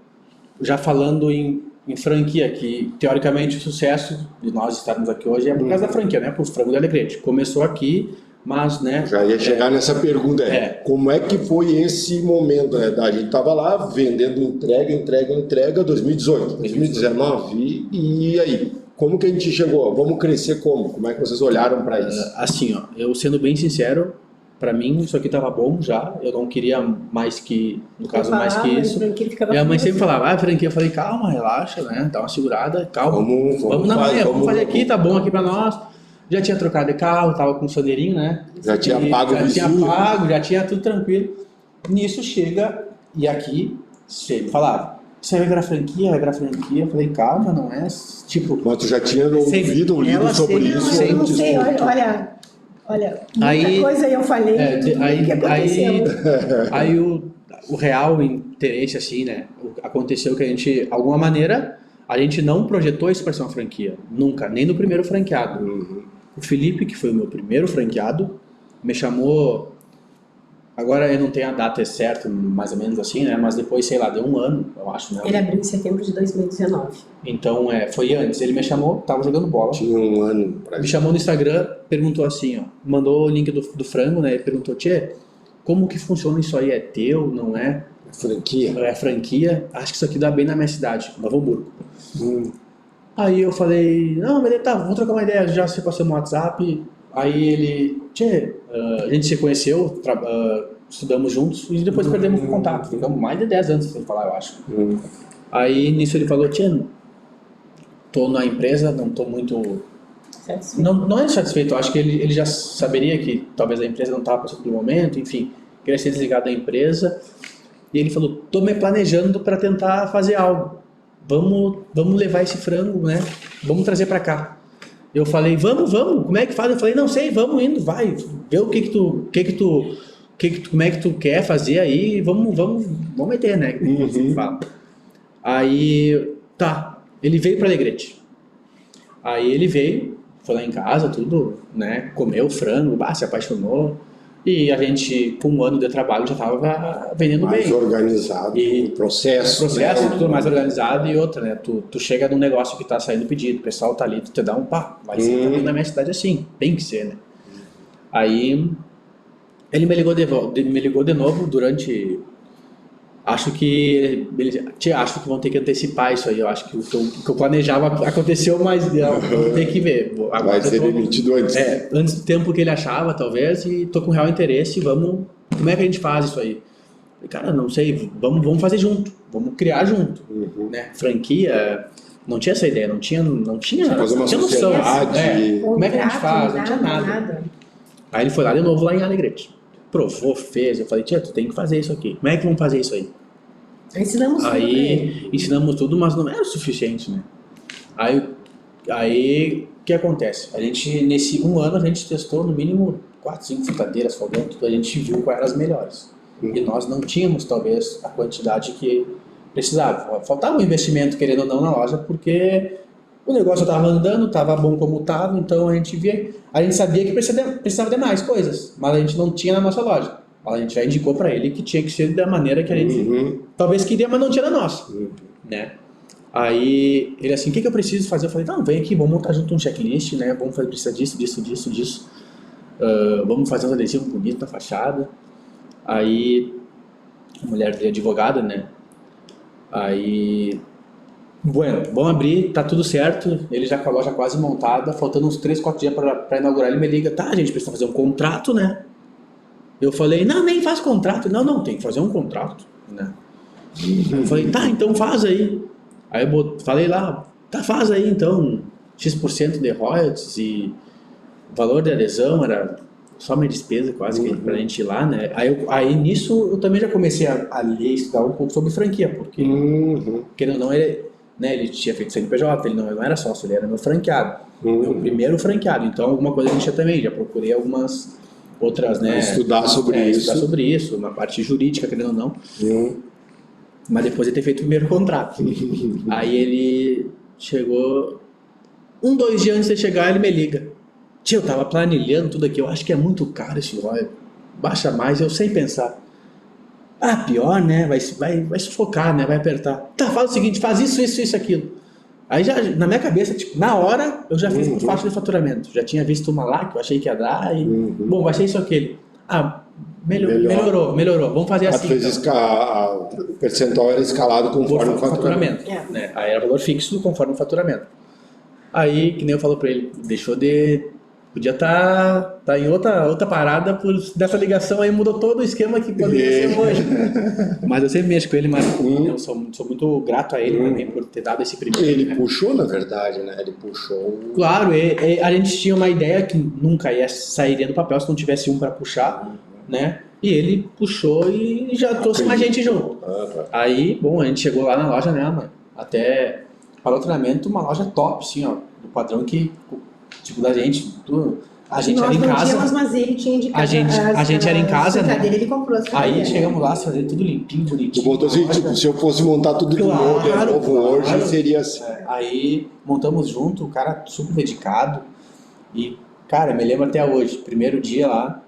já falando em franquia, que teoricamente o sucesso de nós estarmos aqui hoje é por causa da franquia, né? Por Frango de Alegrete. Começou aqui, mas, né? Já ia chegar nessa pergunta, como é que foi esse momento? Né? A gente estava lá vendendo entrega, 2018, 2019, e aí? Como que a gente chegou? Vamos crescer como? Como é que vocês olharam para isso? Assim, ó, eu sendo bem sincero, pra mim isso aqui tava bom já, eu não queria mais que, no caso, mais que isso. Minha mãe sempre falava, franquia, eu falei, calma, relaxa, né, dá uma segurada, calma. Vamos na manhã, vamos fazer aqui, tá bom aqui pra nós. Já tinha trocado de carro, tava com o soneirinho, né? Já tinha pago o Já tinha vizinho. pago, já tinha tudo tranquilo. Nisso chega, e aqui, sempre falava, você vai virar franquia, Eu falei, calma, não é, tipo... Mas tu já tinha ouvido ou lido Ela sobre sempre- isso? Eu não antes? sei, olha, muita Aí- coisa eu falei, tudo que aconteceu. Aí o real interesse, assim, né? Aconteceu que a gente, alguma maneira, a gente não projetou isso para ser uma franquia. Nunca, nem no primeiro franqueado. O Felipe, que foi o meu primeiro franqueado, me chamou. Agora eu não tenho a data certa, mais ou menos assim, né? Mas depois, sei lá, deu um ano, eu acho, né? Ele abriu em setembro de 2019. Então, foi antes. Ele me chamou, tava jogando bola. Tinha um ano pra Me chamou no Instagram, perguntou assim, ó, mandou o link do frango, né? E perguntou, Tchê, como que funciona isso aí? É teu, não é? franquia. É franquia? Acho que isso aqui dá bem na minha cidade, Novo Hamburgo. Hum. Aí eu falei, não, beleza, tá, vamos trocar uma ideia, já se passou no WhatsApp. Aí ele, a gente se conheceu, estudamos juntos e depois perdemos o contato. Ficamos mais de 10 anos sem falar, eu acho. Aí nisso ele falou, tô na empresa, não tô muito... Não é satisfeito, eu acho que ele já saberia que talvez a empresa não estava passando pelo momento, enfim, queria ser desligado da empresa. E ele falou, tô me planejando para tentar fazer algo. Vamos levar esse frango, né? Vamos trazer para cá. Eu falei, vamos, como é que faz? Eu falei, não sei, vamos indo, vai, vê o como é que tu quer fazer aí, vamos meter, né? Fala. Aí, tá, ele veio para Alegrete. Aí ele veio, foi lá em casa, tudo, né? Comeu frango, se apaixonou. E a gente, com um ano de trabalho, já estava vendendo mais bem. Mais organizado, o processo. Né? Tudo mais organizado e outra, né? Tu chega num negócio que está saindo pedido, o pessoal tá ali, tu te dá um pá. Vai ser também na minha cidade assim, tem que ser, né? Aí, ele me ligou de novo durante... Acho que vão ter que antecipar isso aí. Eu acho que o que eu planejava aconteceu, mas vou ter que ver. Agora vai ser demitido antes. Antes do tempo que ele achava, talvez, e tô com real interesse. Como é que a gente faz isso aí? Cara, não sei, vamos fazer junto, vamos criar junto. Né? Franquia, não tinha essa ideia, não tinha fazer uma sociedade. Como é que a gente faz? Não tinha nada. Aí ele foi lá de novo, lá em Alegrete. Provou, fez, eu falei, tu tem que fazer isso aqui. Como é que vamos fazer isso aí? Ensinamos tudo, mas não era o suficiente, né? Aí o que acontece? A gente, nesse um ano, a gente testou no mínimo 4, 5 frutadeiras, fogão, tudo, a gente viu quais eram as melhores. E nós não tínhamos, talvez, a quantidade que precisava. Faltava um investimento, querendo ou não, na loja, porque o negócio estava andando, estava bom como estava, então a gente sabia que precisava de mais coisas, mas a gente não tinha na nossa loja. A gente já indicou para ele que tinha que ser da maneira que a gente talvez queria, mas não tinha na nossa. Né? Aí ele assim, o que eu preciso fazer? Eu falei, não, vem aqui, vamos montar junto um checklist, né? Vamos fazer, precisa disso. Vamos fazer uns adesivos bonitos na fachada. Aí a mulher de advogada, né? Aí... Bueno, vamos abrir, tá tudo certo, ele já com a loja quase montada, faltando uns 3, 4 dias para inaugurar, ele me liga, a gente precisa fazer um contrato, né? Eu falei, não, nem faz contrato. Não, tem que fazer um contrato, né? Eu falei, então faz aí. Aí eu falei lá, faz aí então, X% de royalties e o valor de adesão era só minha despesa quase que pra gente ir lá, né? Aí nisso eu também já comecei a ler, estudar um pouco sobre franquia, porque querendo ou não, ele tinha feito CNPJ, ele não era sócio, ele era meu franqueado. Meu primeiro franqueado, então alguma coisa a gente já procurei algumas outras, né? Estudar sobre isso, uma parte jurídica, querendo ou não. Mas depois de ter feito o primeiro contrato. Aí ele chegou, 2 dias antes de chegar, ele me liga. Eu tava planilhando tudo aqui, eu acho que é muito caro esse óleo, baixa mais, eu sem pensar. Pior, né? Vai sufocar, né? Vai apertar. Faz o seguinte, faz isso, aquilo. Aí já, na minha cabeça, na hora, eu já fiz por faixa de faturamento. Já tinha visto uma lá que eu achei que ia dar e... Bom, vai ser isso aquele. Melhorou. Vamos fazer assim. O percentual era escalado conforme o faturamento. Né? Aí era valor fixo conforme o faturamento. Aí, que nem eu falo pra ele, podia estar em outra parada dessa ligação aí, mudou todo o esquema que poderia ser hoje. Mas eu sempre mexo com ele, mas eu sou muito grato a ele também por ter dado esse primeiro. Ele puxou, na verdade, né? Ele puxou. Claro, a gente tinha uma ideia que nunca sairia do papel se não tivesse um para puxar, né? E ele puxou e já trouxe mais gente junto. Aí, bom, a gente chegou lá na loja, né, mano? Até para o treinamento, uma loja top, assim, ó, do padrão que, tipo, da gente, tudo. A gente era em casa. Tínhamos, mas ele tinha indicado. A gente era em casa, né? Ele comprou as aí chegamos lá, fazendo tudo limpinho, bonitinho. Tu botou assim, tipo, se eu fosse montar tudo de novo hoje, seria assim. Aí montamos junto, o cara super dedicado. E, cara, me lembro até hoje, primeiro dia lá,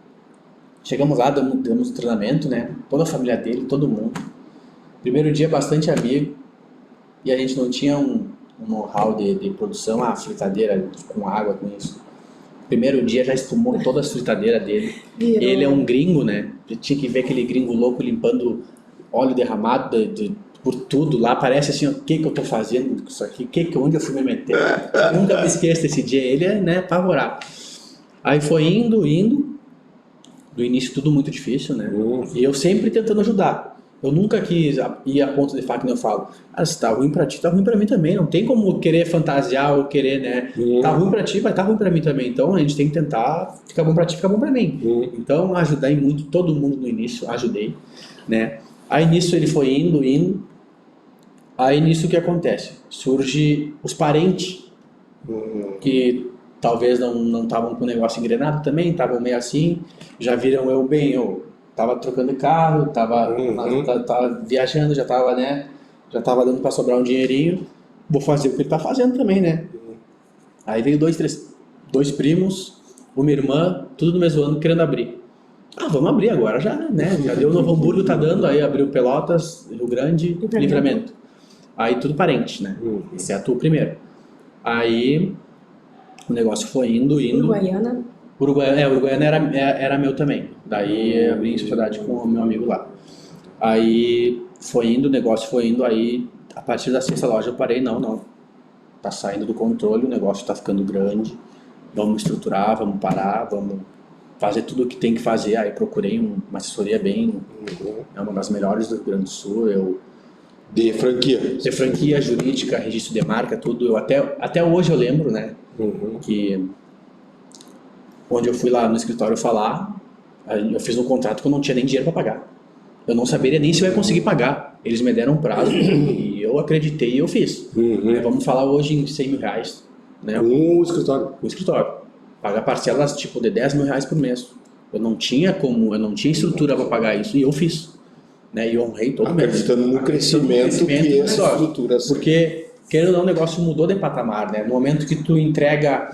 chegamos lá, damos o treinamento, né? Toda a família dele, todo mundo. Primeiro dia, bastante amigo. E a gente não tinha um know-how de produção, fritadeira com água, com isso. Primeiro dia já espumou toda a fritadeira dele. Ele é um gringo, né? Tinha que ver aquele gringo louco limpando óleo derramado por tudo lá. Parece assim, o que eu tô fazendo com isso aqui? Onde eu fui me meter? Nunca me esqueço desse dia. Ele é, né, apavorado. Aí foi indo, do início tudo muito difícil, né? E eu sempre tentando ajudar. Eu nunca quis ir a ponto de falar que nem eu falo, se tá ruim pra ti, tá ruim pra mim também. Não tem como querer fantasiar ou querer, né? Tá ruim pra ti, vai tá ruim pra mim também. Então a gente tem que tentar, fica bom pra ti, fica bom pra mim. Então ajudei muito todo mundo no início, ajudei, né? Aí nisso ele foi indo. Aí nisso o que acontece? Surge os parentes que talvez não estavam com o negócio engrenado também, estavam meio assim, já viram eu tava trocando de carro, tava viajando, já tava dando para sobrar um dinheirinho, vou fazer o que ele tá fazendo também, né? Aí veio dois primos, uma irmã, tudo no mesmo ano querendo abrir. Vamos abrir agora já, né? Já deu Novo Hamburgo, tá dando, aí abriu Pelotas, Rio Grande, Livramento. Aí tudo parente, né? Exceto o primeiro. Aí o negócio foi indo. Uruguaiana era meu também. Daí abri em sociedade com o meu amigo lá. Aí foi indo, o negócio foi indo, aí a partir da sexta loja eu parei, não. Tá saindo do controle, o negócio tá ficando grande. Vamos estruturar, vamos parar, vamos fazer tudo o que tem que fazer. Aí procurei uma assessoria é uma das melhores do Rio Grande do Sul. De franquia jurídica, registro de marca, tudo. Até hoje eu lembro, né? Que onde eu fui lá no escritório falar, eu fiz um contrato que eu não tinha nem dinheiro para pagar. Eu não saberia nem se eu ia conseguir pagar. Eles me deram um prazo e eu acreditei e eu fiz. Vamos falar hoje em 100 mil reais. Né? O escritório. O escritório. Pagar parcelas tipo de 10 mil reais por mês. Eu não tinha estrutura para pagar isso e eu fiz. Né? E honrei todo mundo. Acreditando no crescimento que essa estrutura... Porque, querendo ou não, o negócio mudou de patamar, né? No momento que tu entrega...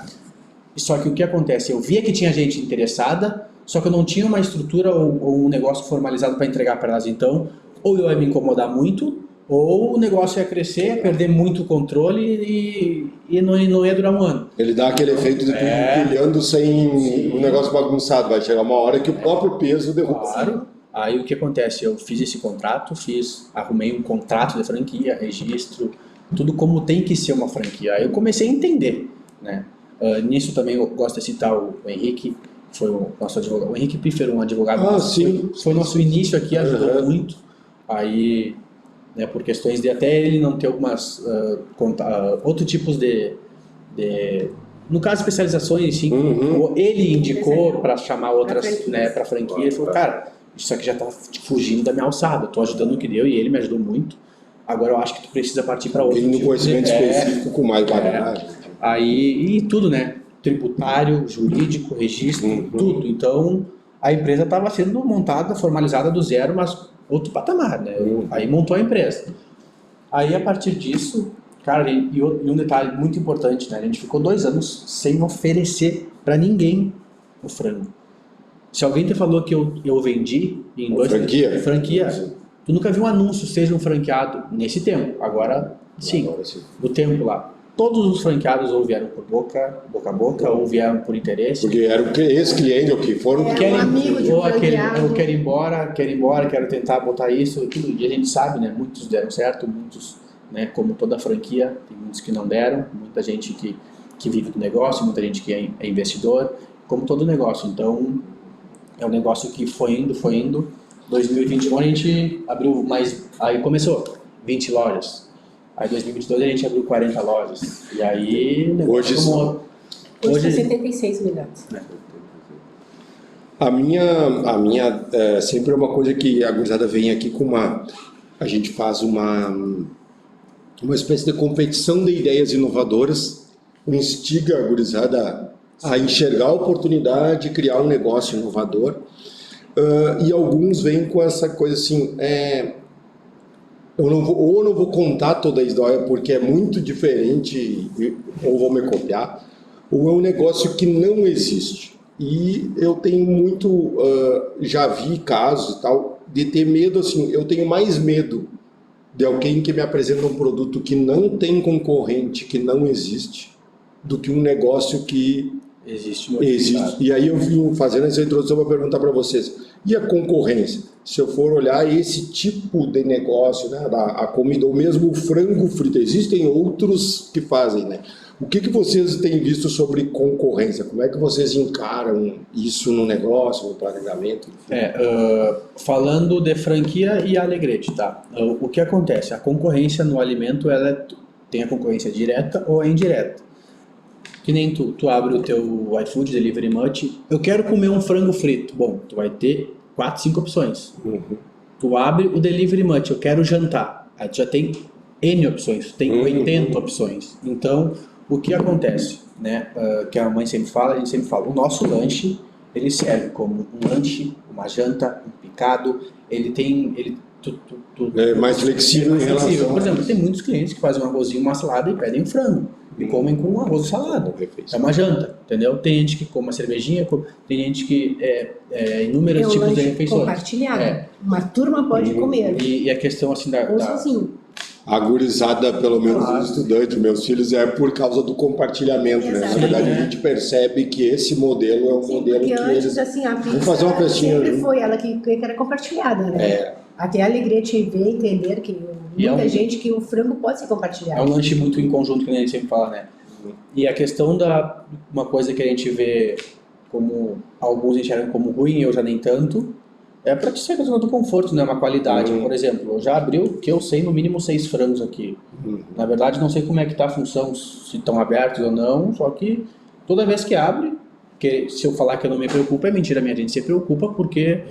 Só que o que acontece? Eu via que tinha gente interessada, só que eu não tinha uma estrutura ou um negócio formalizado para entregar para elas. Então, ou eu ia me incomodar muito, ou o negócio ia crescer, ia perder muito o controle e não ia durar um ano. Ele dá aquele efeito de tu empilhando sem o negócio bagunçado. Vai chegar uma hora que o próprio peso derruba. Claro. Aí o que acontece? Eu fiz esse contrato, arrumei um contrato de franquia, registro, tudo como tem que ser uma franquia. Aí eu comecei a entender, né? Nisso também eu gosto de citar o Henrique, foi o nosso advogado. O Henrique Pífero, um advogado. Sim. Foi nosso início aqui, ajudou muito. Aí, né, por questões de até ele não ter algumas outros tipos de no caso especializações, sim, ele indicou para chamar outras, né, para franquia. Ele falou, cara, isso aqui já tá fugindo da minha alçada, eu tô ajudando o que deu e ele me ajudou muito. Agora eu acho que tu precisa partir para outro. Tem um conhecimento específico com mais bagagem. Aí, e tudo, né? Tributário, jurídico, registro, tudo. Então, a empresa estava sendo montada, formalizada do zero, mas outro patamar, né? Aí montou a empresa. Aí, a partir disso, cara, e um detalhe muito importante, né? A gente ficou 2 anos sem oferecer para ninguém o frango. Se alguém te falou que eu vendi em franquia, tu nunca viu um anúncio, seja um franqueado nesse tempo. Agora sim. No tempo lá. Todos os franqueados ou vieram por boca a boca, ou vieram por interesse. Porque era esse cliente ou que foram... um amigo de franqueado. Eu quero ir embora, quero tentar botar isso, tudo. E a gente sabe, né? Muitos deram certo, muitos, né? Como toda franquia, tem muitos que não deram. Muita gente que vive do negócio, muita gente que é investidor, como todo negócio. Então, é um negócio que foi indo. 2021 a gente abriu mais... Aí começou 20 lojas. Aí em 2022 a gente abriu 40 lojas. E aí o negócio Hoje 76 unidades. A minha sempre é uma coisa que a gurizada vem aqui com a gente faz uma espécie de competição de ideias inovadoras, instiga a gurizada a enxergar a oportunidade, criar um negócio inovador. E alguns vêm com essa coisa assim, eu não vou contar toda a história porque é muito diferente, ou vou me copiar, ou é um negócio que não existe. E eu tenho muito, já vi casos e tal, de ter medo, assim, eu tenho mais medo de alguém que me apresenta um produto que não tem concorrente, que não existe, do que um negócio que existe. E aí eu vim fazendo essa introdução para perguntar para vocês, e a concorrência? Se eu for olhar esse tipo de negócio, né, a comida, ou mesmo o frango frito, existem outros que fazem, né? O que vocês têm visto sobre concorrência? Como é que vocês encaram isso no negócio, no planejamento? Falando de franquia e Alegrete, tá? O que acontece? A concorrência no alimento, tem a concorrência direta ou indireta. Que nem tu abre o teu iFood, Delivery Much, eu quero comer um frango frito. Bom, tu vai ter 4, 5 opções. Tu abre o Delivery Much, eu quero jantar. Aí tu já tem N opções, tem 80 opções. Então, o que acontece, né? Que a mãe sempre fala, a gente sempre fala, o nosso lanche, ele serve como um lanche, uma janta, um picado, É mais flexível em relação... Por exemplo, tem muitos clientes que fazem um arrozinho, uma salada e pedem um frango. E comem com um arroz e salada. É uma janta, entendeu? Tem gente que come uma cervejinha, tem gente que inúmeros tipos de refeições. Compartilhado. Uma turma pode comer. E a questão assim Ou sozinho. A gurizada, pelo menos os estudantes, meus filhos, é por causa do compartilhamento, né? Na verdade, a gente percebe que esse modelo é um modelo que antes, eles... assim, a Vamos fazer uma festinha. Sempre foi ela que era compartilhada, né? Até a Alegrete ver, entender que muita gente que o frango pode ser compartilhado. É um lanche muito em conjunto, que a gente sempre fala, né? E a questão uma coisa que a gente vê como alguns enxergam como ruim, eu já nem tanto, é para ser a questão do conforto, né? Uma qualidade. Por exemplo, eu já abriu, que eu sei, no mínimo 6 frangos aqui. Na verdade, não sei como é que tá a função, se estão abertos ou não, só que toda vez que abre, que se eu falar que eu não me preocupo, é mentira minha, a gente se preocupa porque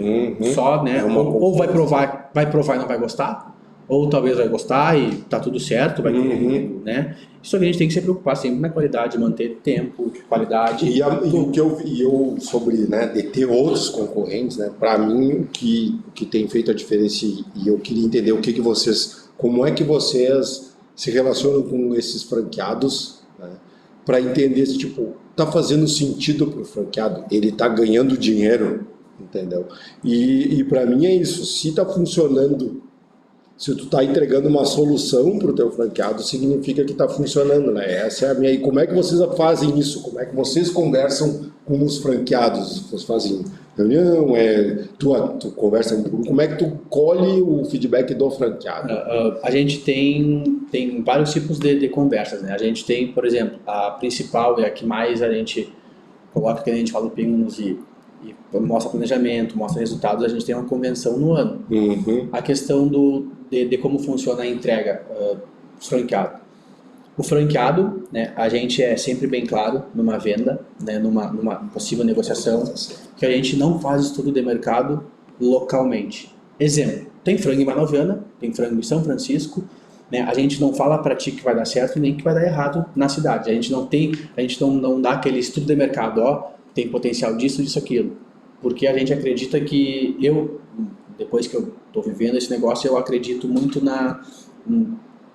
só, né? Ou vai provar e não vai gostar, ou talvez vai gostar e tá tudo certo, vai ter, né? Isso a gente tem que se preocupar sempre na qualidade, manter tempo, qualidade. E o que eu sobre, né, de ter outros concorrentes, né? Para mim o que tem feito a diferença, e eu queria entender como é que vocês se relacionam com esses franqueados, né? Para entender se tipo tá fazendo sentido para o franqueado, ele tá ganhando dinheiro, entendeu? E para mim é isso. Se tá funcionando, se tu tá entregando uma solução para o teu franqueado, significa que tá funcionando, né? Essa é a minha. E como é que vocês fazem isso? Como é que vocês conversam com os franqueados? Vocês fazem reunião? Tu conversa com como é que tu colhe o feedback do franqueado? A gente tem vários tipos de conversas, né? A gente tem, por exemplo, a principal e a que mais a gente coloca, que a gente fala pingos e mostra planejamento, mostra resultados, a gente tem uma convenção no ano. A questão de como funciona a entrega franqueado. O franqueado, né, a gente é sempre bem claro numa venda, né, numa possível negociação, que a gente não faz estudo de mercado localmente. Exemplo, tem frango em Manoviana, tem frango em São Francisco, né, a gente não fala para ti que vai dar certo nem que vai dar errado na cidade. A gente não dá aquele estudo de mercado, tem potencial disso, aquilo. Porque a gente acredita que depois que eu estou vivendo esse negócio, eu acredito muito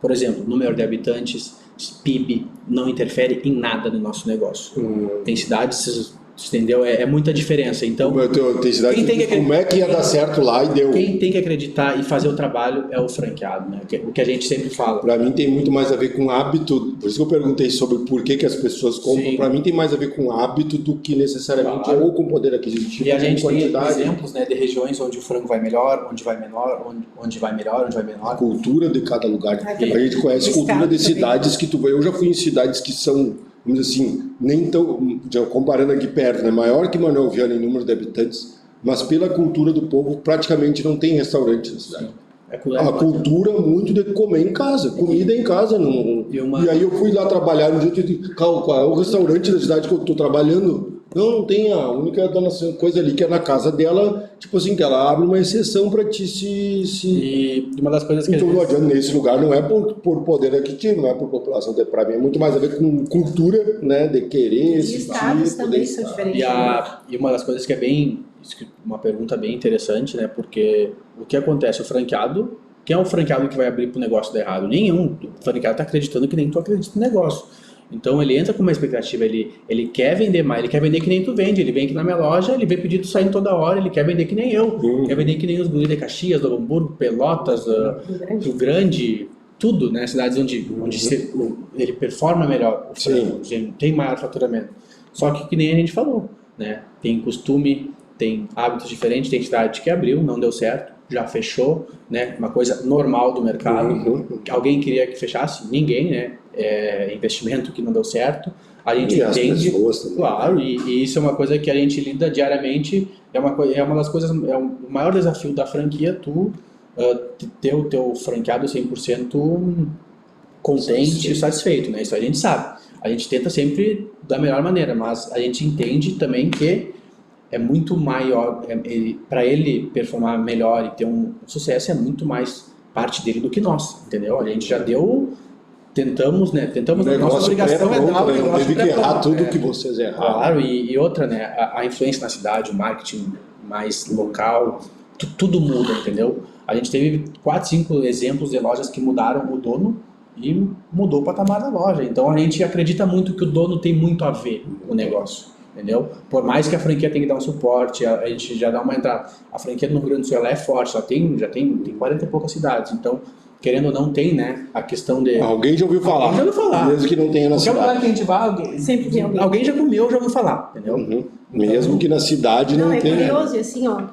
por exemplo, número de habitantes, PIB, não interfere em nada no nosso negócio. Tem cidades, entendeu? É muita diferença. Então, tem cidade como é que ia dar certo lá e deu. Quem tem que acreditar e fazer o trabalho é o franqueado, né? O que a gente sempre fala. Para mim tem muito mais a ver com hábito, por isso que eu perguntei sobre por que as pessoas compram. Para mim tem mais a ver com hábito do que necessariamente ou com poder aquisitivo. E a gente tem exemplos, né, de regiões onde o frango vai melhor, onde vai menor, onde vai melhor, onde vai menor. A cultura de cada lugar. A gente conhece a cultura de cidades que eu já fui em cidades que são, vamos dizer assim, nem tão, comparando aqui perto, né, maior que Manuel Viana em número de habitantes, mas pela cultura do povo praticamente não tem restaurante na cidade. A cultura muito de comer em casa, comida em casa. E aí eu fui lá trabalhar no dia e disse, qual é o restaurante da cidade que eu estou trabalhando? Não tem, a única coisa ali que é na casa dela, tipo assim, que ela abre uma exceção para ti E uma das coisas que então não adianta, nesse lugar não é por poder aquisitivo, não é por população, para mim é muito mais a ver com cultura, né, de querer, esse estados tipo, também são diferentes. E uma das coisas que é uma pergunta bem interessante, né, porque o que acontece, o franqueado, quem é o franqueado que vai abrir pro negócio dar errado? Nenhum, o franqueado está acreditando que nem tu acredita no negócio. Então ele entra com uma expectativa, ele quer vender mais, ele quer vender que nem tu vende, ele vem aqui na minha loja, ele vê pedido saindo toda hora, ele quer vender que nem eu, quer vender que nem os guris de Caxias, do Hamburgo, Pelotas, Rio Grande, tudo, né, cidades onde ele performa melhor, tem maior faturamento. Só que nem a gente falou, né, tem costume, tem hábitos diferentes, tem cidade que abriu, não deu certo, já fechou, né, uma coisa normal do mercado. Alguém queria que fechasse? Ninguém, né? investimento que não deu certo. A gente E entende, as pessoas também. claro, e isso é uma coisa que a gente lida diariamente. É uma das coisas, o maior desafio da franquia, ter o teu franqueado 100% contente e satisfeito, né? Isso a gente sabe. A gente tenta sempre da melhor maneira, mas a gente entende também que é muito maior, para ele performar melhor e ter um sucesso, é muito mais parte dele do que nós, entendeu? A gente já tentamos, né? Tentamos, a nossa obrigação é dar o né? Não negócio teve que errar pré-pronto, tudo que vocês erraram. Claro, e outra, né? A influência na cidade, o marketing mais local, tudo muda, entendeu? A gente teve 4, 5 exemplos de lojas que mudaram o dono e mudou o patamar da loja. Então a gente acredita muito que o dono tem muito a ver com o negócio, entendeu? Por mais que a franquia tenha que dar um suporte, a gente já dá uma entrada. A franquia no Rio Grande do Sul ela é forte, já tem 40 e poucas cidades, então querendo ou não tem, né, a questão de... Alguém já ouviu falar. Alguém já ouviu falar. Mesmo que não tenha na Qualquer lugar cidade. que a gente vá, Sempre tem alguém. alguém já comeu, já ouviu falar, entendeu? Uhum. Mesmo que na cidade não Não, é tenha. curioso, e assim, ó,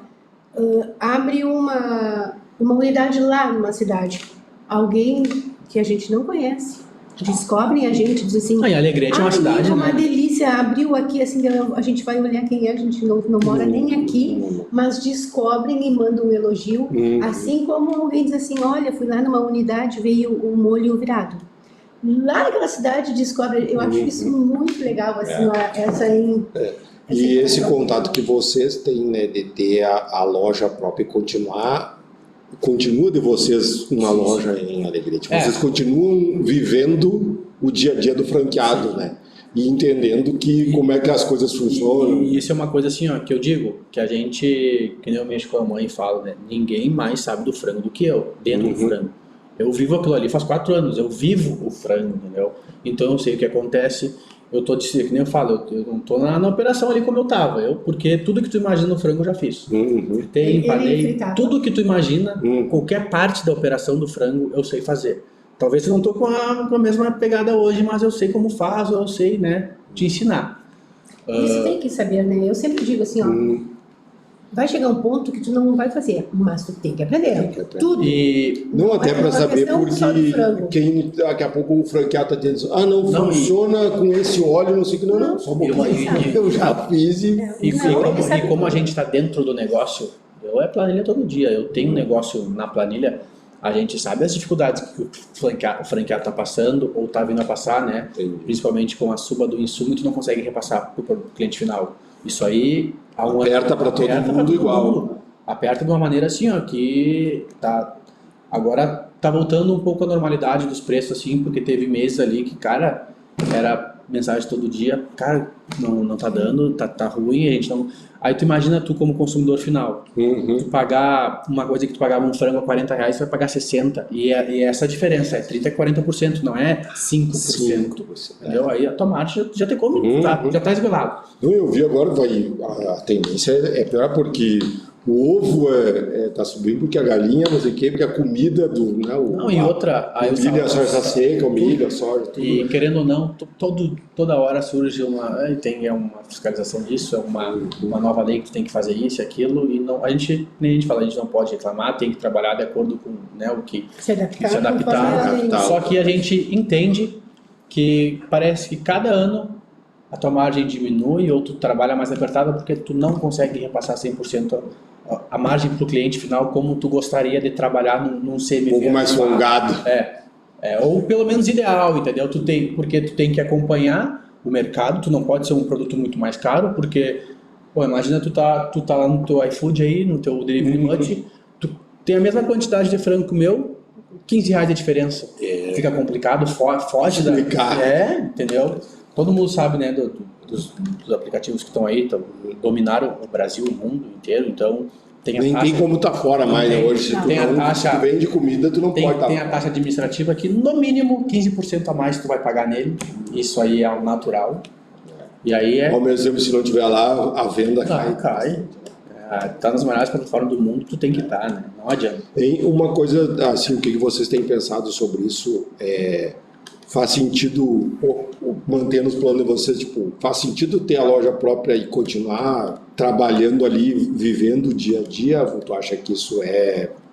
abre uma unidade lá numa cidade. Alguém que a gente não conhece, descobrem a gente, diz assim... Ah, e Alegrete é uma cidade, é uma né? delícia, abriu aqui, assim, a gente vai olhar quem é, a gente não mora nem aqui, mas descobrem e mandam um elogio, assim como alguém diz assim, olha, fui lá numa unidade, veio o molho virado. Lá naquela cidade descobre, eu acho isso muito legal, assim, E esse contato que vocês têm, né, de ter a loja própria e continua de vocês uma loja em Alegrete. Vocês continuam vivendo o dia a dia do franqueado, né? E entendendo como é que as coisas funcionam. E isso é uma coisa assim, ó, que eu digo, que a gente, que nem eu mexo com a mãe e falo, né? Ninguém mais sabe do frango do que eu, dentro do frango. Eu vivo aquilo ali faz 4 anos, eu vivo o frango, entendeu? Então eu sei o que acontece. Eu tô que nem eu falo, eu não tô na operação ali como eu tava, porque tudo que tu imagina no frango eu já fiz. Fritei, empanei, tudo que tu imagina, qualquer parte da operação do frango eu sei fazer. Talvez eu não tô com a mesma pegada hoje, mas eu sei como faz, eu sei, né, te ensinar. Isso tem que saber, né? Eu sempre digo assim, ó, vai chegar um ponto que tu não vai fazer, mas tu tem que aprender. Tudo. Não, até para saber porque quem daqui a pouco o franqueado está dizendo, não funciona com esse óleo, não sei o que, não, só um pouquinho. Eu já fiz e como a gente está dentro do negócio, é planilha todo dia, eu tenho um negócio na planilha, a gente sabe as dificuldades que o franqueado está passando ou está vindo a passar, né? Principalmente com a suba do insumo, tu não consegue repassar para o cliente final. Isso aí... Aperta para todo mundo igual. Aperta de uma maneira assim, ó, que agora tá voltando um pouco a normalidade dos preços, assim, porque teve meses ali que, cara, era mensagem todo dia, cara, não tá dando, tá ruim, a gente não... Aí tu imagina tu como consumidor final, tu pagar uma coisa que tu pagava um frango a R$40, tu vai pagar 60%, e essa diferença é 30% a 40%, não é 5%, entendeu? Aí a tua margem já tem como, já tá esgolado. Eu vi agora, a tendência é pior porque o ovo tá subindo porque a galinha, não sei o quê, porque a comida do... Né, e outra... O milho, a soja seca, o milho, a soja, tudo. E querendo ou não, toda hora surge tem uma fiscalização disso, uma nova lei que tu tem que fazer isso e aquilo, e não, a gente fala, a gente não pode reclamar, tem que trabalhar de acordo com, né, o que se adaptar. Só que a gente entende que parece que cada ano a tua margem diminui ou tu trabalha mais apertada porque tu não consegue repassar 100% a margem para o cliente final como tu gostaria de trabalhar num CMV. Um pouco mais folgado. Ou pelo menos ideal, entendeu? Porque tu tem que acompanhar o mercado, tu não pode ser um produto muito mais caro, porque, imagina tu tá lá no teu iFood aí, no teu Delivery Much, tu tem a mesma quantidade de frango que o meu, R$15 de diferença. Fica complicado, foge da... entendeu? Todo mundo sabe, né, dos aplicativos que estão aí, dominaram o Brasil, o mundo inteiro, então... Nem tem como tá fora mais, né? Hoje, se tu vende comida, tu não pode estar. Tem a taxa administrativa que, no mínimo, 15% a mais tu vai pagar nele, isso aí é o natural. E aí Ao mesmo tempo, se não tiver lá, a venda cai. Tá nas maiores plataformas do mundo, tu tem que estar, né? Não adianta. Tem uma coisa, assim, o que vocês têm pensado sobre isso? Faz sentido manter nos planos de vocês, tipo, faz sentido ter a loja própria e continuar trabalhando ali, vivendo o dia a dia? Tu acha que isso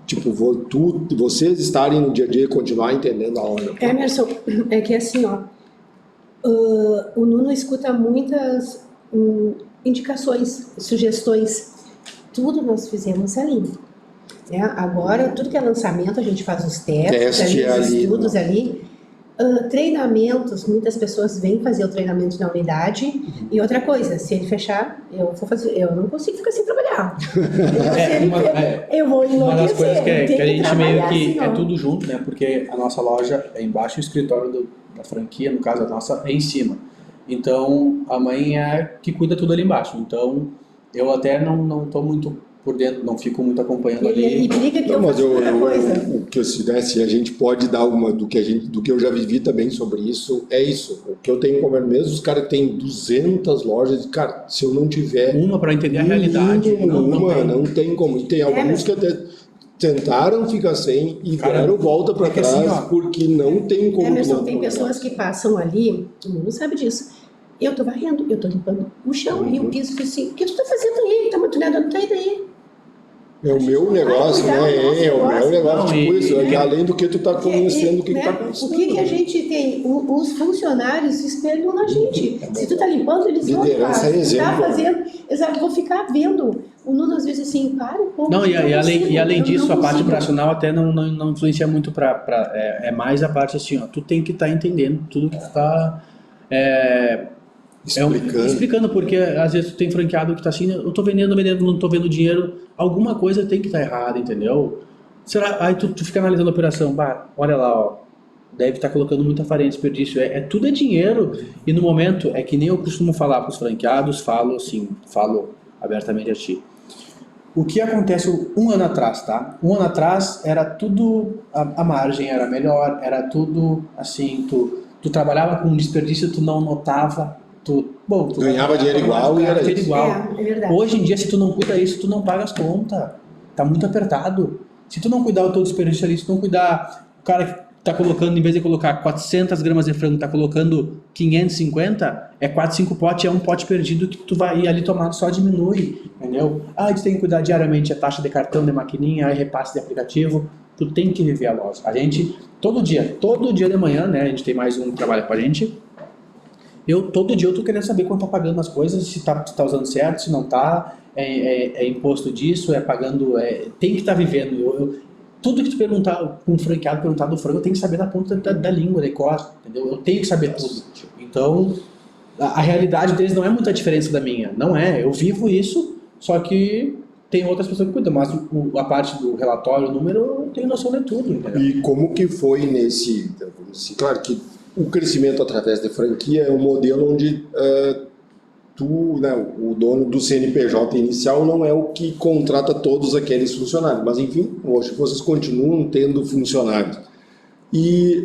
Tipo, vocês estarem no dia a dia e continuar entendendo a hora. Emerson, é que assim, ó, o Nuno escuta muitas indicações, sugestões. Tudo nós fizemos ali. Né? Agora, tudo que é lançamento, a gente faz os testes, os estudos ali. Treinamentos, muitas pessoas vêm fazer o treinamento na unidade. E outra coisa, se ele fechar, eu não consigo ficar sem trabalhar. Eu vou enlouquecer. Uma das coisas que a gente meio que assim, é tudo junto, né? Porque a nossa loja é embaixo, o escritório da franquia, no caso a nossa, é em cima. Então, a mãe é que cuida tudo ali embaixo. Então, eu até não tô muito por dentro, não fico muito acompanhando ali. E briga que eu faço outra coisa. O que se a gente pode dar uma do que eu já vivi também sobre isso, é isso. O que eu tenho como mesmo, os caras têm 200 lojas, cara, se eu não tiver uma para entender a realidade, não tem como. E tem alguns que até tentaram ficar sem e deram volta para trás, assim, porque não tem como. Emerson, tem pessoas que passam ali, todo mundo sabe disso. Eu tô varrendo, eu tô limpando o chão e o piso, assim, o que tu tá fazendo aí? Tá muito nada, não tá daí. É o meu negócio, né? É o meu negócio, tipo isso, além do que tu tá conhecendo, o que tá acontecendo. O que a gente tem? Os funcionários se espelham na gente. Se tu tá limpando, eles vão lá. Se tu tá fazendo, exato, vou ficar vendo. O Nuno às vezes assim, para um pouco. Não, e além disso, a parte operacional até não influencia muito é mais a parte assim, ó, tu tem que estar entendendo tudo que tu tá explicando, porque às vezes tu tem franqueado que tá assim, eu tô vendendo, não tô vendo dinheiro, alguma coisa tem que estar errada, entendeu? Será? Aí tu fica analisando a operação, olha lá, ó, deve estar colocando muita farinha de desperdício, tudo é dinheiro, e no momento, é que nem eu costumo falar para os franqueados, falo abertamente a ti. O que acontece um ano atrás, tá? Um ano atrás era tudo, a margem era melhor, era tudo assim, tu trabalhava com desperdício, tu não notava, tu ganhava dinheiro igual e era isso. É verdade. Hoje em dia, se tu não cuida isso, tu não paga as contas. Tá muito apertado. Se tu não cuidar do teu desperdício ali, se tu não cuidar, o cara que tá colocando, em vez de colocar 400 gramas de frango, tá colocando 550, 4, 5 potes, é um pote perdido que tu vai ir ali tomar, só diminui, entendeu? Tu tem que cuidar diariamente a taxa de cartão, de maquininha, repasse de aplicativo, tu tem que viver a loja. A gente, todo dia de manhã, né, a gente tem mais um que trabalha com a gente, todo dia eu tô querendo saber quanto tá pagando as coisas, se tá usando certo, se não tá, é imposto disso, pagando, tem que estar vivendo. Tudo que tu perguntar, com um franqueado perguntar do frango, eu tenho que saber da ponta da língua, da cor, entendeu? Eu tenho que saber tudo. Então, a realidade deles não é muita diferença da minha, não é. Eu vivo isso, só que tem outras pessoas que cuidam, mas a parte do relatório, o número, eu tenho noção de tudo, entendeu? E como que foi claro que o crescimento através da franquia é um modelo onde o dono do CNPJ inicial não é o que contrata todos aqueles funcionários, mas enfim, hoje vocês continuam tendo funcionários. E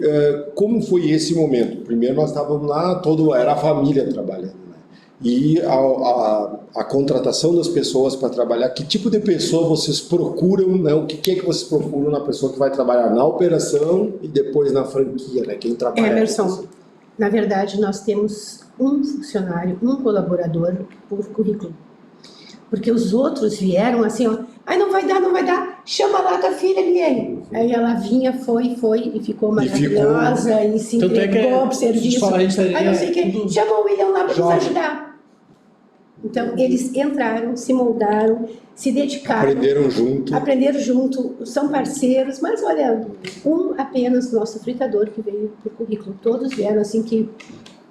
como foi esse momento? Primeiro nós estávamos lá, era a família trabalhando, né? E a contratação das pessoas para trabalhar, que tipo de pessoa vocês procuram, né? O que é que vocês procuram na pessoa que vai trabalhar na operação e depois na franquia, né? Quem trabalha. Emerson, na verdade nós temos um funcionário, um colaborador por currículo. Porque os outros vieram assim, ó, não vai dar, chama lá tua filha, Liane. Aí ela vinha, foi e ficou maravilhosa e se entregou pro serviço. Aí não sei o que, chama o William lá para nos ajudar. Então, eles entraram, se moldaram, se dedicaram. Aprenderam junto, são parceiros, mas olha, apenas nosso fritador que veio por currículo. Todos vieram assim que...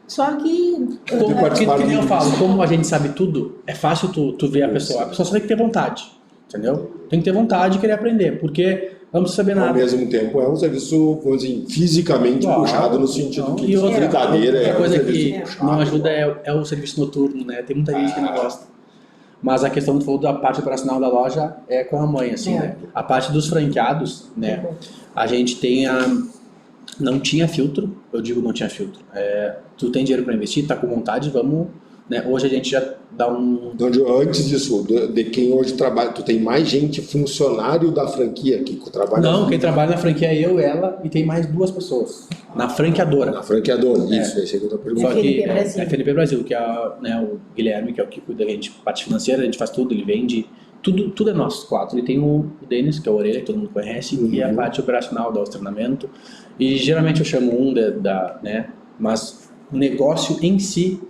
Só que... Como eu falo, como a gente sabe tudo, é fácil tu ver a pessoa só tem que ter vontade, entendeu? Tem que ter vontade e querer aprender, porque não precisa saber nada. Ao mesmo tempo, é um serviço, vamos dizer, fisicamente puxado no sentido que fritadeira é coisa que não ajuda é o serviço noturno, né? Tem muita gente que não gosta. Mas a questão que tu falou da parte operacional da loja é com a mãe, assim, né? A parte dos franqueados, né? A gente não tinha filtro, eu digo não tinha filtro. Tu tem dinheiro para investir, tá com vontade, vamos... Né? Hoje a gente já dá Antes disso, de quem hoje trabalha, tu tem mais gente funcionário da franquia que trabalha? Não, quem trabalha na franquia é eu, ela e tem mais 2 pessoas. Na franqueadora. Isso, esse é que eu tô perguntando. Só que FNP Brasil, que é o Guilherme, que é o que cuida da gente, parte financeira, a gente faz tudo, ele vende tudo é nosso, 4. E tem o Denis, que é o Orelha, que todo mundo conhece, e a parte operacional do treinamento. E geralmente eu chamo um né? Mas o negócio em si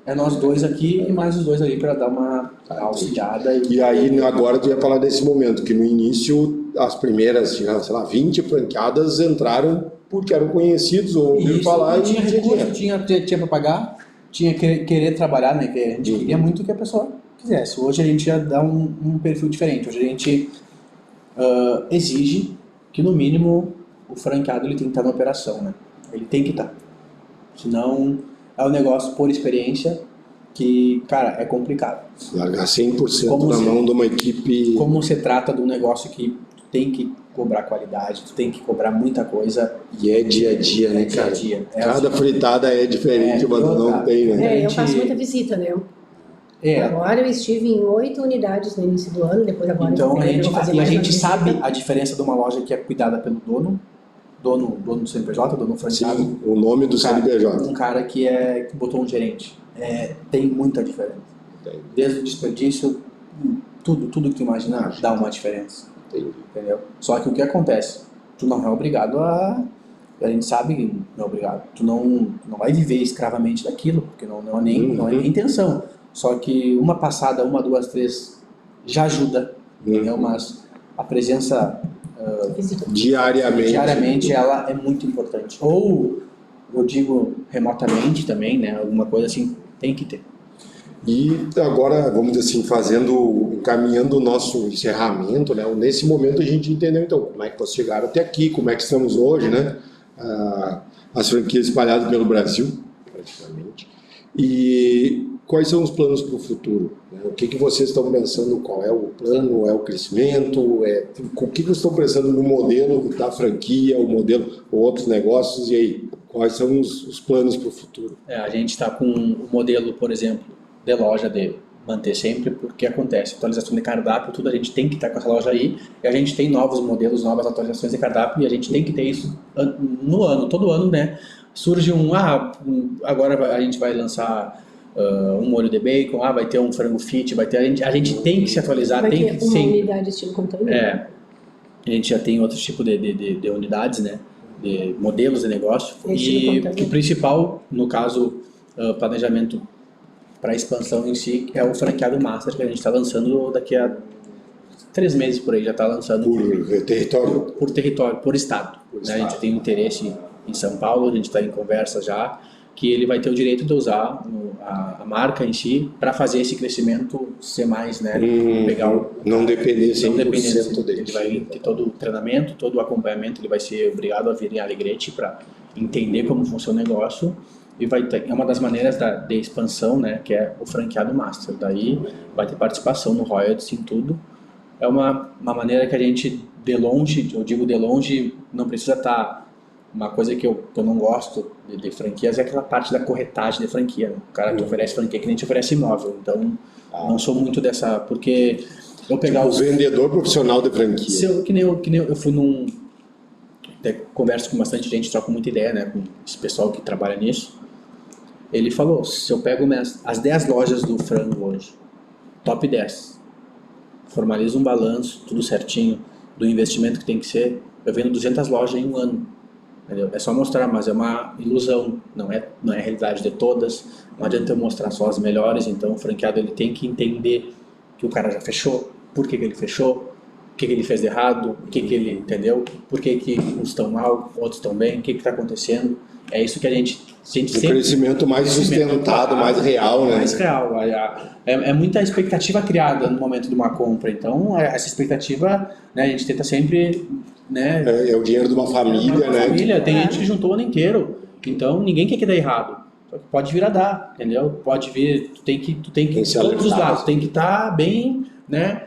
é nós dois aqui e mais os dois ali para dar uma auxiliada. E aí agora tu ia falar desse momento, que no início as primeiras, sei lá, 20 franqueadas entraram porque eram conhecidos ou ouviram falar e tinha recurso, tinha para pagar, tinha que querer trabalhar, né? Que a gente queria muito que a pessoa quisesse. Hoje a gente já dá um perfil diferente. Hoje a gente exige que no mínimo o franqueado ele tem que estar na operação, né? Ele tem que estar. Senão é um negócio por experiência que, cara, é complicado. Largar 100% na mão de uma equipe... Como você trata de um negócio que tem que cobrar qualidade, tu tem que cobrar muita coisa. E é dia a dia, né, cara? Dia a dia. Cada fritada é diferente, mas não tem, né? Eu faço muita visita, né? É. Agora eu estive em 8 unidades no início do ano, depois agora então, a gente sabe visita. a diferença de uma loja que é cuidada pelo dono do CNPJ, dono franqueado. Sim, o nome do CNPJ. Um cara que botou um gerente. Tem muita diferença. Desde o desperdício, tudo que tu imaginar dá uma diferença. Entendeu? Só que o que acontece? Tu não é obrigado a gente sabe que não é obrigado. Tu não vai viver escravamente daquilo, porque não é nem intenção. Só que uma passada, 1, 2, 3 já ajuda, entendeu? Mas a presença diariamente ela é muito importante. Ou, eu digo remotamente também, né? Alguma coisa assim, tem que ter. E agora, vamos dizer assim, encaminhando o nosso encerramento, né? Nesse momento a gente entendeu, então, como é que vocês chegaram até aqui, como é que estamos hoje, né? As franquias espalhadas pelo Brasil, praticamente. E quais são os planos para o futuro? O que vocês estão pensando? Qual é o plano? É o crescimento? O que vocês estão pensando no modelo da franquia, o modelo, outros negócios? E aí, quais são os planos para o futuro? A gente está com o modelo, por exemplo, de loja de manter sempre, porque acontece atualização de cardápio, tudo a gente tem que estar com essa loja aí, e a gente tem novos modelos, novas atualizações de cardápio, e a gente tem que ter isso no ano, todo ano, né? Surge agora a gente vai lançar um molho de bacon, vai ter um frango fit, a gente tem que se atualizar, vai tem ter uma unidade estilo container. A gente já tem outro tipo de unidades, né? De modelos de negócio, e o principal, no caso, planejamento para a expansão em si, é o franqueado master que a gente está lançando daqui a 3 meses por aí, já está lançando por território? Por território, por estado. Né? A gente tem interesse em São Paulo, a gente está em conversa já, que ele vai ter o direito de usar a marca em si para fazer esse crescimento ser mais, né? Não depender 100% dele. Ele vai ter todo o treinamento, todo o acompanhamento, ele vai ser obrigado a vir em Alegrete para entender como funciona o negócio. E é uma das maneiras de expansão, né, que é o franqueado master. Daí vai ter participação no royalties em tudo. É uma maneira que a gente, de longe, eu digo de longe, não precisa estar... Uma coisa que eu não gosto de franquias é aquela parte da corretagem de franquia. Né? O cara que oferece franquia que nem te oferece imóvel. Então, não sou muito dessa... Porque eu pegar o vendedor profissional de franquia. Que nem eu fui até converso com bastante gente, troco muita ideia, né, com esse pessoal que trabalha nisso. Ele falou, se eu pego as 10 lojas do frango hoje, top 10, formalizo um balanço, tudo certinho, do investimento que tem que ser, eu vendo 200 lojas em um ano. Entendeu? É só mostrar, mas é uma ilusão, não é a realidade de todas, não adianta eu mostrar só as melhores, então o franqueado ele tem que entender que o cara já fechou, por que ele fechou, o que ele fez de errado, o que ele entendeu, por que uns estão mal, outros estão bem, o que está acontecendo. É isso que a gente sempre... crescimento mais sustentado, mais real, né? Mais real. É muita expectativa criada no momento de uma compra. Então, essa expectativa, né, a gente tenta sempre... Né, é o dinheiro de uma família, né? Família, tem gente que juntou o ano inteiro. Então, ninguém quer que dê errado. Pode vir a dar, entendeu? Pode vir... Tu tem que todos os lados. Tem que estar bem, né?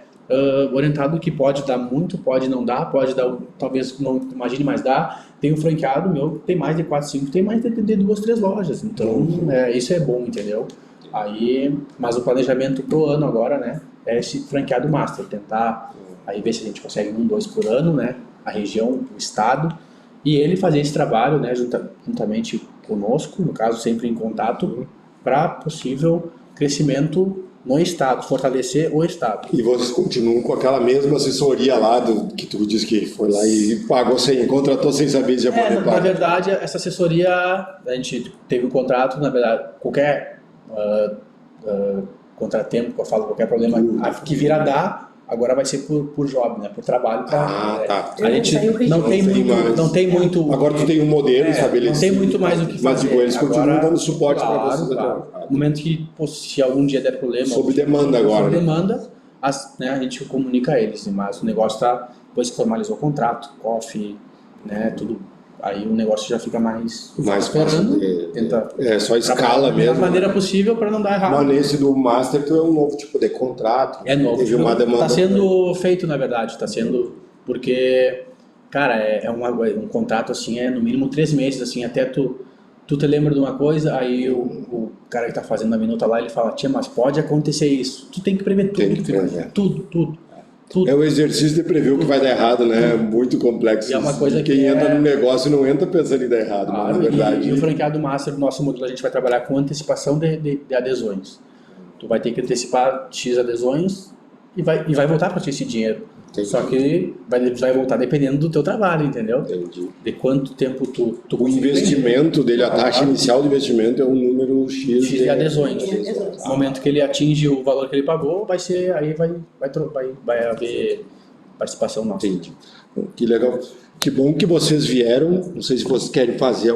Orientado que pode dar muito, pode não dar, pode dar, talvez não imagine, mas dá. Tem um franqueado meu que tem mais de 4, 5, tem mais de 2, 3 lojas. Então, isso é bom, entendeu? Mas o planejamento pro ano agora, né, é esse franqueado master, tentar aí ver se a gente consegue 1, 2 por ano, né, a região, o estado, e ele fazer esse trabalho, né, juntamente conosco, no caso, sempre em contato, para possível crescimento no Estado, fortalecer o Estado. E vocês continuam com aquela mesma assessoria lá que tu disse que foi lá e pagou contratou sem saber se ia poder pagar. Na verdade, essa assessoria, a gente teve um contrato, na verdade, qualquer contratempo, que eu falo, qualquer problema que vir a dar, agora vai ser por job, né? Por trabalho. Tá. A gente não tem muito... Agora tu tem um modelo estabelecido. Não tem muito mais o que fazer. Mas tipo, eles continuam dando suporte para vocês. Claro. No momento que, se algum dia der problema... Sob demanda agora. Sob demanda, a gente comunica a eles, mas o negócio está... Depois que formalizou o contrato, COF, né, tudo... Aí o negócio já fica mais esperando, tenta só escala mesmo. Da maneira possível para não dar errado. Mas nesse do Master tu é um novo tipo de contrato. É novo. Está sendo feito, na verdade. Está sendo... Porque, cara, um contrato assim, no mínimo 3 meses, assim, até tu te lembra de uma coisa, aí o cara que está fazendo a minuta lá, ele fala, tia, mas pode acontecer isso. Tu tem que prever tudo. Tudo. É o exercício de prever o que vai dar errado, né? Muito complexo. E é uma coisa Quem entra no negócio não entra pensando em dar errado, mas na verdade... E o franqueado Master do nosso modelo, a gente vai trabalhar com antecipação de adesões. Tu vai ter que antecipar X adesões e vai voltar para ti esse dinheiro. Entendi. Só que vai voltar dependendo do teu trabalho, entendeu? Entendi. De quanto tempo tu o investimento dele, a taxa inicial do investimento é um número X de adesões. No momento que ele atinge o valor que ele pagou, vai ser, aí vai haver participação nossa. Entendi. Que legal. Que bom que vocês vieram. Não sei se vocês querem fazer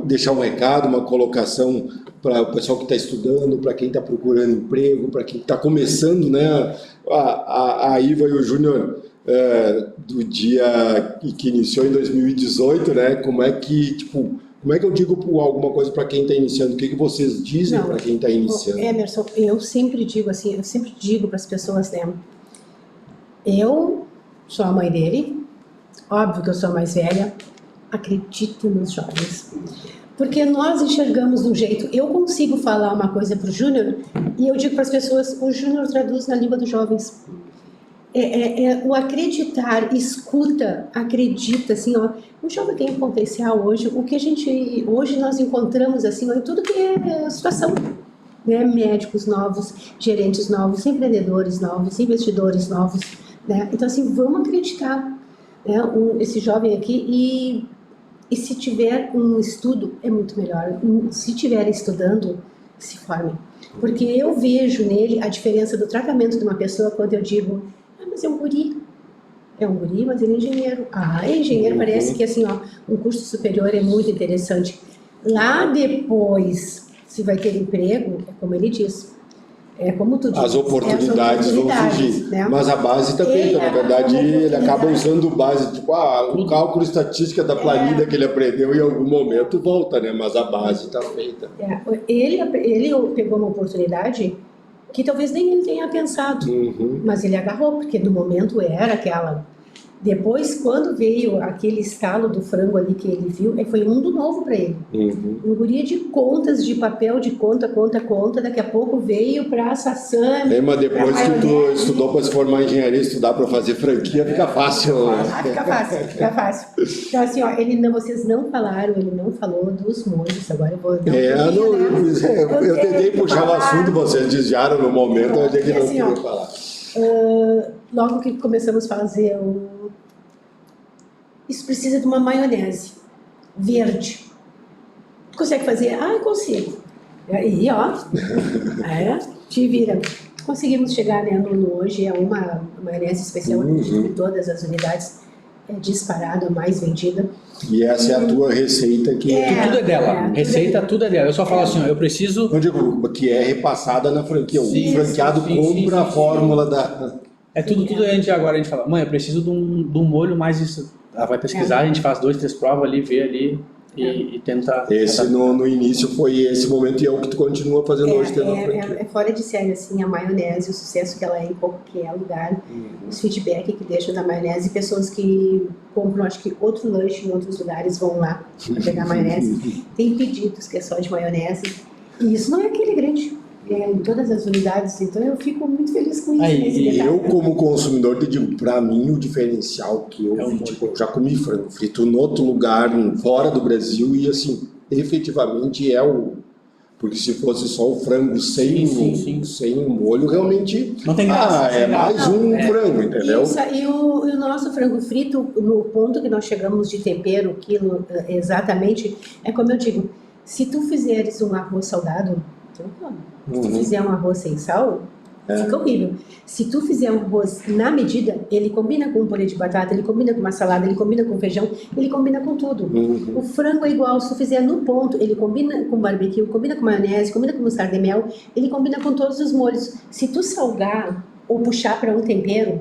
deixar um recado, uma colocação para o pessoal que está estudando, para quem está procurando emprego, para quem está começando, né? A Iva e o Júnior, do dia que iniciou em 2018, né? Como é que eu digo alguma coisa para quem está iniciando? O que vocês dizem para quem está iniciando? Emerson, eu sempre digo para as pessoas, né? Eu sou a mãe dele, óbvio que eu sou a mais velha, acredito nos jovens. Porque nós enxergamos de um jeito, eu consigo falar uma coisa para o Júnior e eu digo para as pessoas, o Júnior traduz na língua dos jovens. O acreditar, escuta, acredita, assim, ó, o jovem tem um potencial hoje, hoje nós encontramos, assim, ó, em tudo que é situação, né, médicos novos, gerentes novos, empreendedores novos, investidores novos, né, então assim, vamos acreditar, né, esse jovem aqui e se tiver um estudo, é muito melhor. Se estiverem estudando, se formem. Porque eu vejo nele a diferença do tratamento de uma pessoa quando eu digo, mas é um guri. É um guri, mas ele é engenheiro. Engenheiro parece que assim, ó, um curso superior é muito interessante. Lá depois, se vai ter emprego, é como ele diz. É como tu diz. As oportunidades vão surgir, né? Mas a base está feita, na verdade ele acaba usando base, tipo, o cálculo estatística da planilha que ele aprendeu em algum momento volta, né? Mas a base está feita. Ele pegou uma oportunidade que talvez nem ele tenha pensado, mas ele agarrou, porque no momento era aquela... Depois, quando veio aquele estalo do frango ali que ele viu, foi um mundo novo para ele. Um guri de contas, de papel, de conta, daqui a pouco veio para Sassami. Mas depois que tu estudou para se formar em engenharia, estudar para fazer franquia, fica fácil. Fica fácil. Então assim, ó, vocês não falaram, ele não falou dos molhos, agora eu vou dar eu tentei puxar o assunto, vocês desviaram no momento, eu achei que não queria falar. Logo que começamos a fazer isso precisa de uma maionese verde. Tu consegue fazer? Eu consigo. Aí, ó, te vira. Conseguimos chegar, né, no hoje, é uma maionese especial em todas as unidades, é disparado, a mais vendida. E essa é a tua receita que tudo é dela. Receita, tudo é dela. Eu só falo assim, ó, eu preciso... Eu digo que é repassada na franquia. O franqueado compra a fórmula da... Tudo agora a gente fala, mãe, eu preciso de um molho mais isso. Ela vai pesquisar, a gente faz 2, 3 provas ali, vê ali e tenta... No início foi esse momento e é o que tu continua fazendo hoje tendo a franquia. É fora de série, assim, a maionese, o sucesso que ela é em qualquer lugar, os feedback que deixa da maionese, pessoas que compram, acho que outro lanche em outros lugares vão lá para pegar maionese. Tem pedidos que é só de maionese, e isso não é aquele grande... em todas as unidades, então eu fico muito feliz com isso. Eu, como consumidor, te digo, para mim o diferencial que eu eu já comi frango frito em outro lugar, fora do Brasil, e assim, efetivamente é Porque se fosse só o frango sem o molho, realmente não tem graça. é mais frango, entendeu? Isso, e o nosso frango frito, no ponto que nós chegamos de tempero, quilo, exatamente, é como eu digo, se tu fizeres um arroz salgado, tu não come. Se tu fizer um arroz sem sal, fica horrível. Se tu fizer um arroz na medida, ele combina com um purê de batata, ele combina com uma salada, ele combina com feijão, ele combina com tudo. O frango é igual, se tu fizer no ponto, ele combina com barbecue, combina com maionese, combina com mostarda e mel, ele combina com todos os molhos. Se tu salgar ou puxar para um tempero,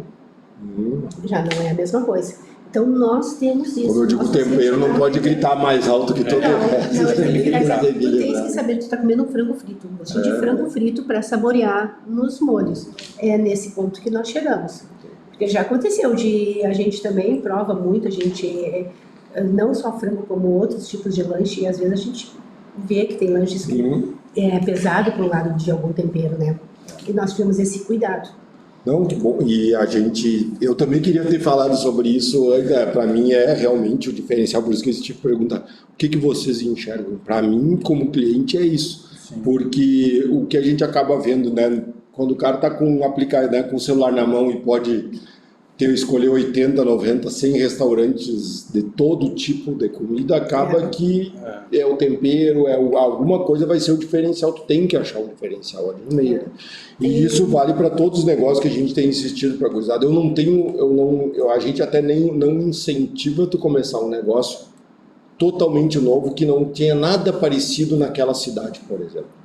já não é a mesma coisa. Então nós temos isso. Como eu digo, o tempero não pode gritar mais alto que todo o resto. Não, tu tens que saber que tu está comendo um frango frito, um gostinho de frango frito para saborear nos molhos. É nesse ponto que nós chegamos. Porque já aconteceu de a gente também prova muito, a gente não só frango como outros tipos de lanche, e às vezes a gente vê que tem lanches que é pesado para o lado de algum tempero, né? E nós tivemos esse cuidado. Não, que bom. E eu também queria ter falado sobre isso. Para mim é realmente o diferencial, por isso que eu te perguntar, o que vocês enxergam? Para mim, como cliente, é isso. Sim. Porque o que a gente acaba vendo, né, quando o cara está com com o celular na mão e pode escolher 80, 90, 100 restaurantes de todo tipo de comida, acaba que é o tempero, alguma coisa vai ser o diferencial, tu tem que achar o diferencial ali no meio. E isso vale para todos os negócios que a gente tem insistido para a gurizada. A gente até não incentiva tu começar um negócio totalmente novo que não tinha nada parecido naquela cidade, por exemplo.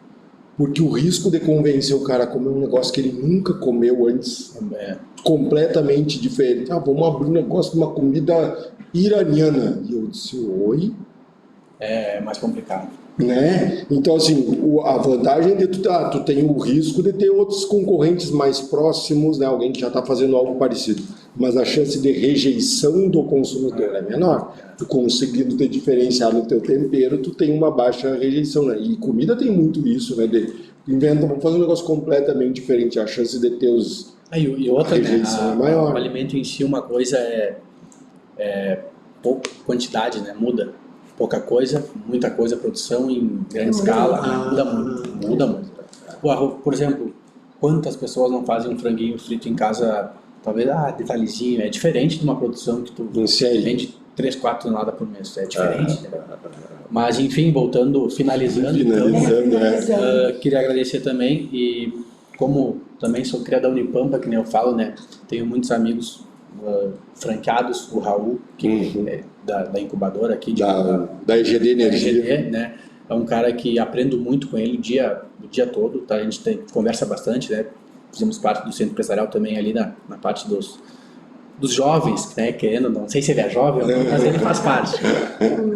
Porque o risco de convencer o cara a comer um negócio que ele nunca comeu antes, completamente diferente. Vamos abrir um negócio de uma comida iraniana. E eu disse, oi? É mais complicado. Né? Então, assim, a vantagem de tu tem o risco de ter outros concorrentes mais próximos, né? Alguém que já está fazendo algo parecido. Mas a chance de rejeição do consumidor é menor. Tu conseguindo te diferenciar no teu tempero, tu tem uma baixa rejeição, né? E comida tem muito isso, né? Vamos fazer um negócio completamente diferente. A chance de ter e outra, rejeição é maior. O alimento em si, uma coisa é pouca quantidade, né? Muda. Pouca coisa, muita coisa, produção em grande escala, muda muito. O arroz, por exemplo, quantas pessoas não fazem um franguinho frito em casa, talvez, detalhezinho, é diferente de uma produção que tu vende 3, 4 toneladas por mês, é diferente. Mas enfim, finalizando, queria agradecer também, e como também sou criado da Unipampa, que nem eu falo, né, tenho muitos amigos franqueados, o Raul, que é da incubadora aqui, da EGD Energia, né? É um cara que aprendo muito com ele o dia todo, tá? A gente conversa bastante, né? Fizemos parte do centro empresarial também ali na parte dos jovens, né? Querendo, não sei se ele é jovem, mas ele faz parte.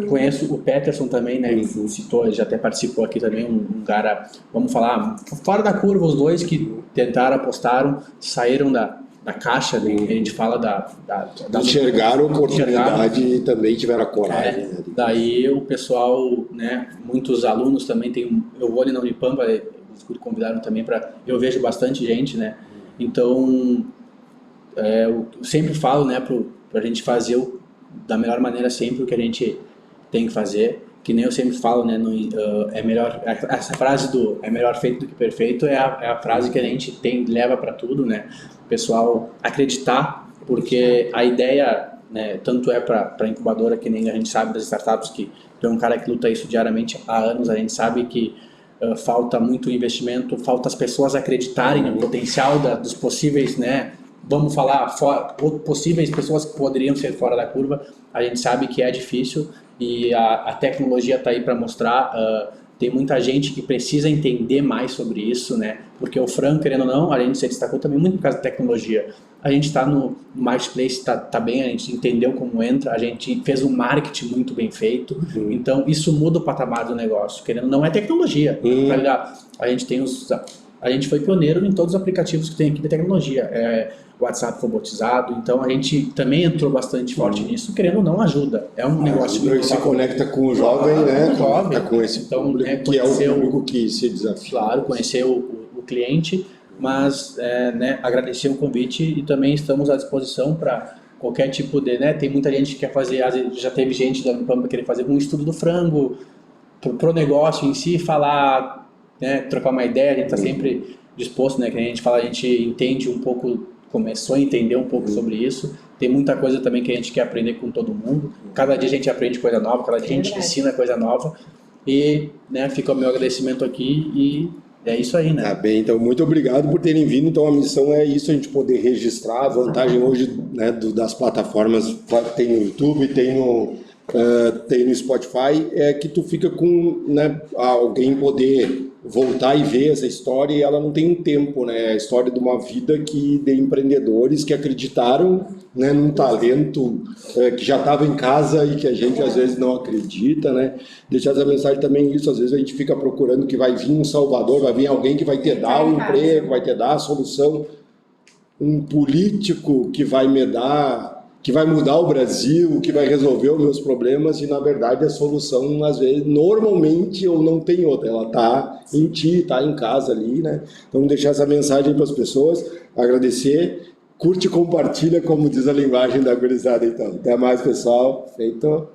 Conheço o Peterson também, né? Que citou, ele já até participou aqui também, um cara, vamos falar, fora da curva, os dois que tentaram, apostaram, saíram da caixa, né? A gente fala da enxergaram a oportunidade e também tiveram a coragem. Daí o pessoal, né, muitos alunos também eu vou ali na Unipampa, os convidaram também eu vejo bastante gente, né, então eu sempre falo, né, pra gente fazer da melhor maneira sempre o que a gente tem que fazer, que nem eu sempre falo, né, é melhor, essa frase é melhor feito do que perfeito é a frase que a gente leva para tudo, né, o pessoal acreditar, porque a ideia, né, tanto é para a incubadora, que nem a gente sabe das startups, que tu é um cara que luta isso diariamente há anos, a gente sabe que falta muito investimento, falta as pessoas acreditarem no potencial dos possíveis, né, vamos falar, possíveis pessoas que poderiam ser fora da curva, a gente sabe que é difícil e a tecnologia está aí para mostrar, tem muita gente que precisa entender mais sobre isso, né? Porque o Fran, querendo ou não, a gente se destacou também muito por causa da tecnologia. A gente está no marketplace, tá bem, a gente entendeu como entra, a gente fez um marketing muito bem feito, então isso muda o patamar do negócio, querendo ou não, é tecnologia, tá ligado? A gente foi pioneiro em todos os aplicativos que tem aqui de tecnologia, WhatsApp robotizado, então a gente também entrou bastante forte nisso, querendo ou não, ajuda. É um negócio muito se conecta com o jovem, né? Jovem. Com esse público, que é o público que se desafia. Claro, conhecer o cliente, mas né, agradecer o convite e também estamos à disposição para qualquer tipo de, né, tem muita gente que quer fazer, já teve gente da Unipampa querer fazer um estudo do frango, pro negócio em si, falar né, trocar uma ideia, a gente está sempre disposto, né, que a gente fala, a gente entende um pouco, começou a entender um pouco sobre isso, tem muita coisa também que a gente quer aprender com todo mundo, cada dia a gente aprende coisa nova, cada dia a gente ensina coisa nova, e, né, fica o meu agradecimento aqui e é isso aí, né? Tá bem, então muito obrigado por terem vindo. Então a missão é isso, a gente poder registrar. A vantagem hoje, né, das plataformas, tem no YouTube, tem no Spotify, é que tu fica com, né, alguém poder voltar e ver essa história, e ela não tem um tempo, né? É a história de uma vida de empreendedores que acreditaram, né, num talento que já estava em casa e que a gente às vezes não acredita, né? Deixar essa mensagem também, isso, às vezes a gente fica procurando que vai vir um salvador, vai vir alguém que vai te dar um emprego, vai te dar a solução, um político que vai me dar, que vai mudar o Brasil, que vai resolver os meus problemas, e na verdade a solução, às vezes, normalmente, ou não tem outra, ela está em ti, está em casa ali, né? Então deixar essa mensagem para as pessoas, agradecer, curte e compartilha, como diz a linguagem da gurizada, então. Até mais, pessoal. Feito.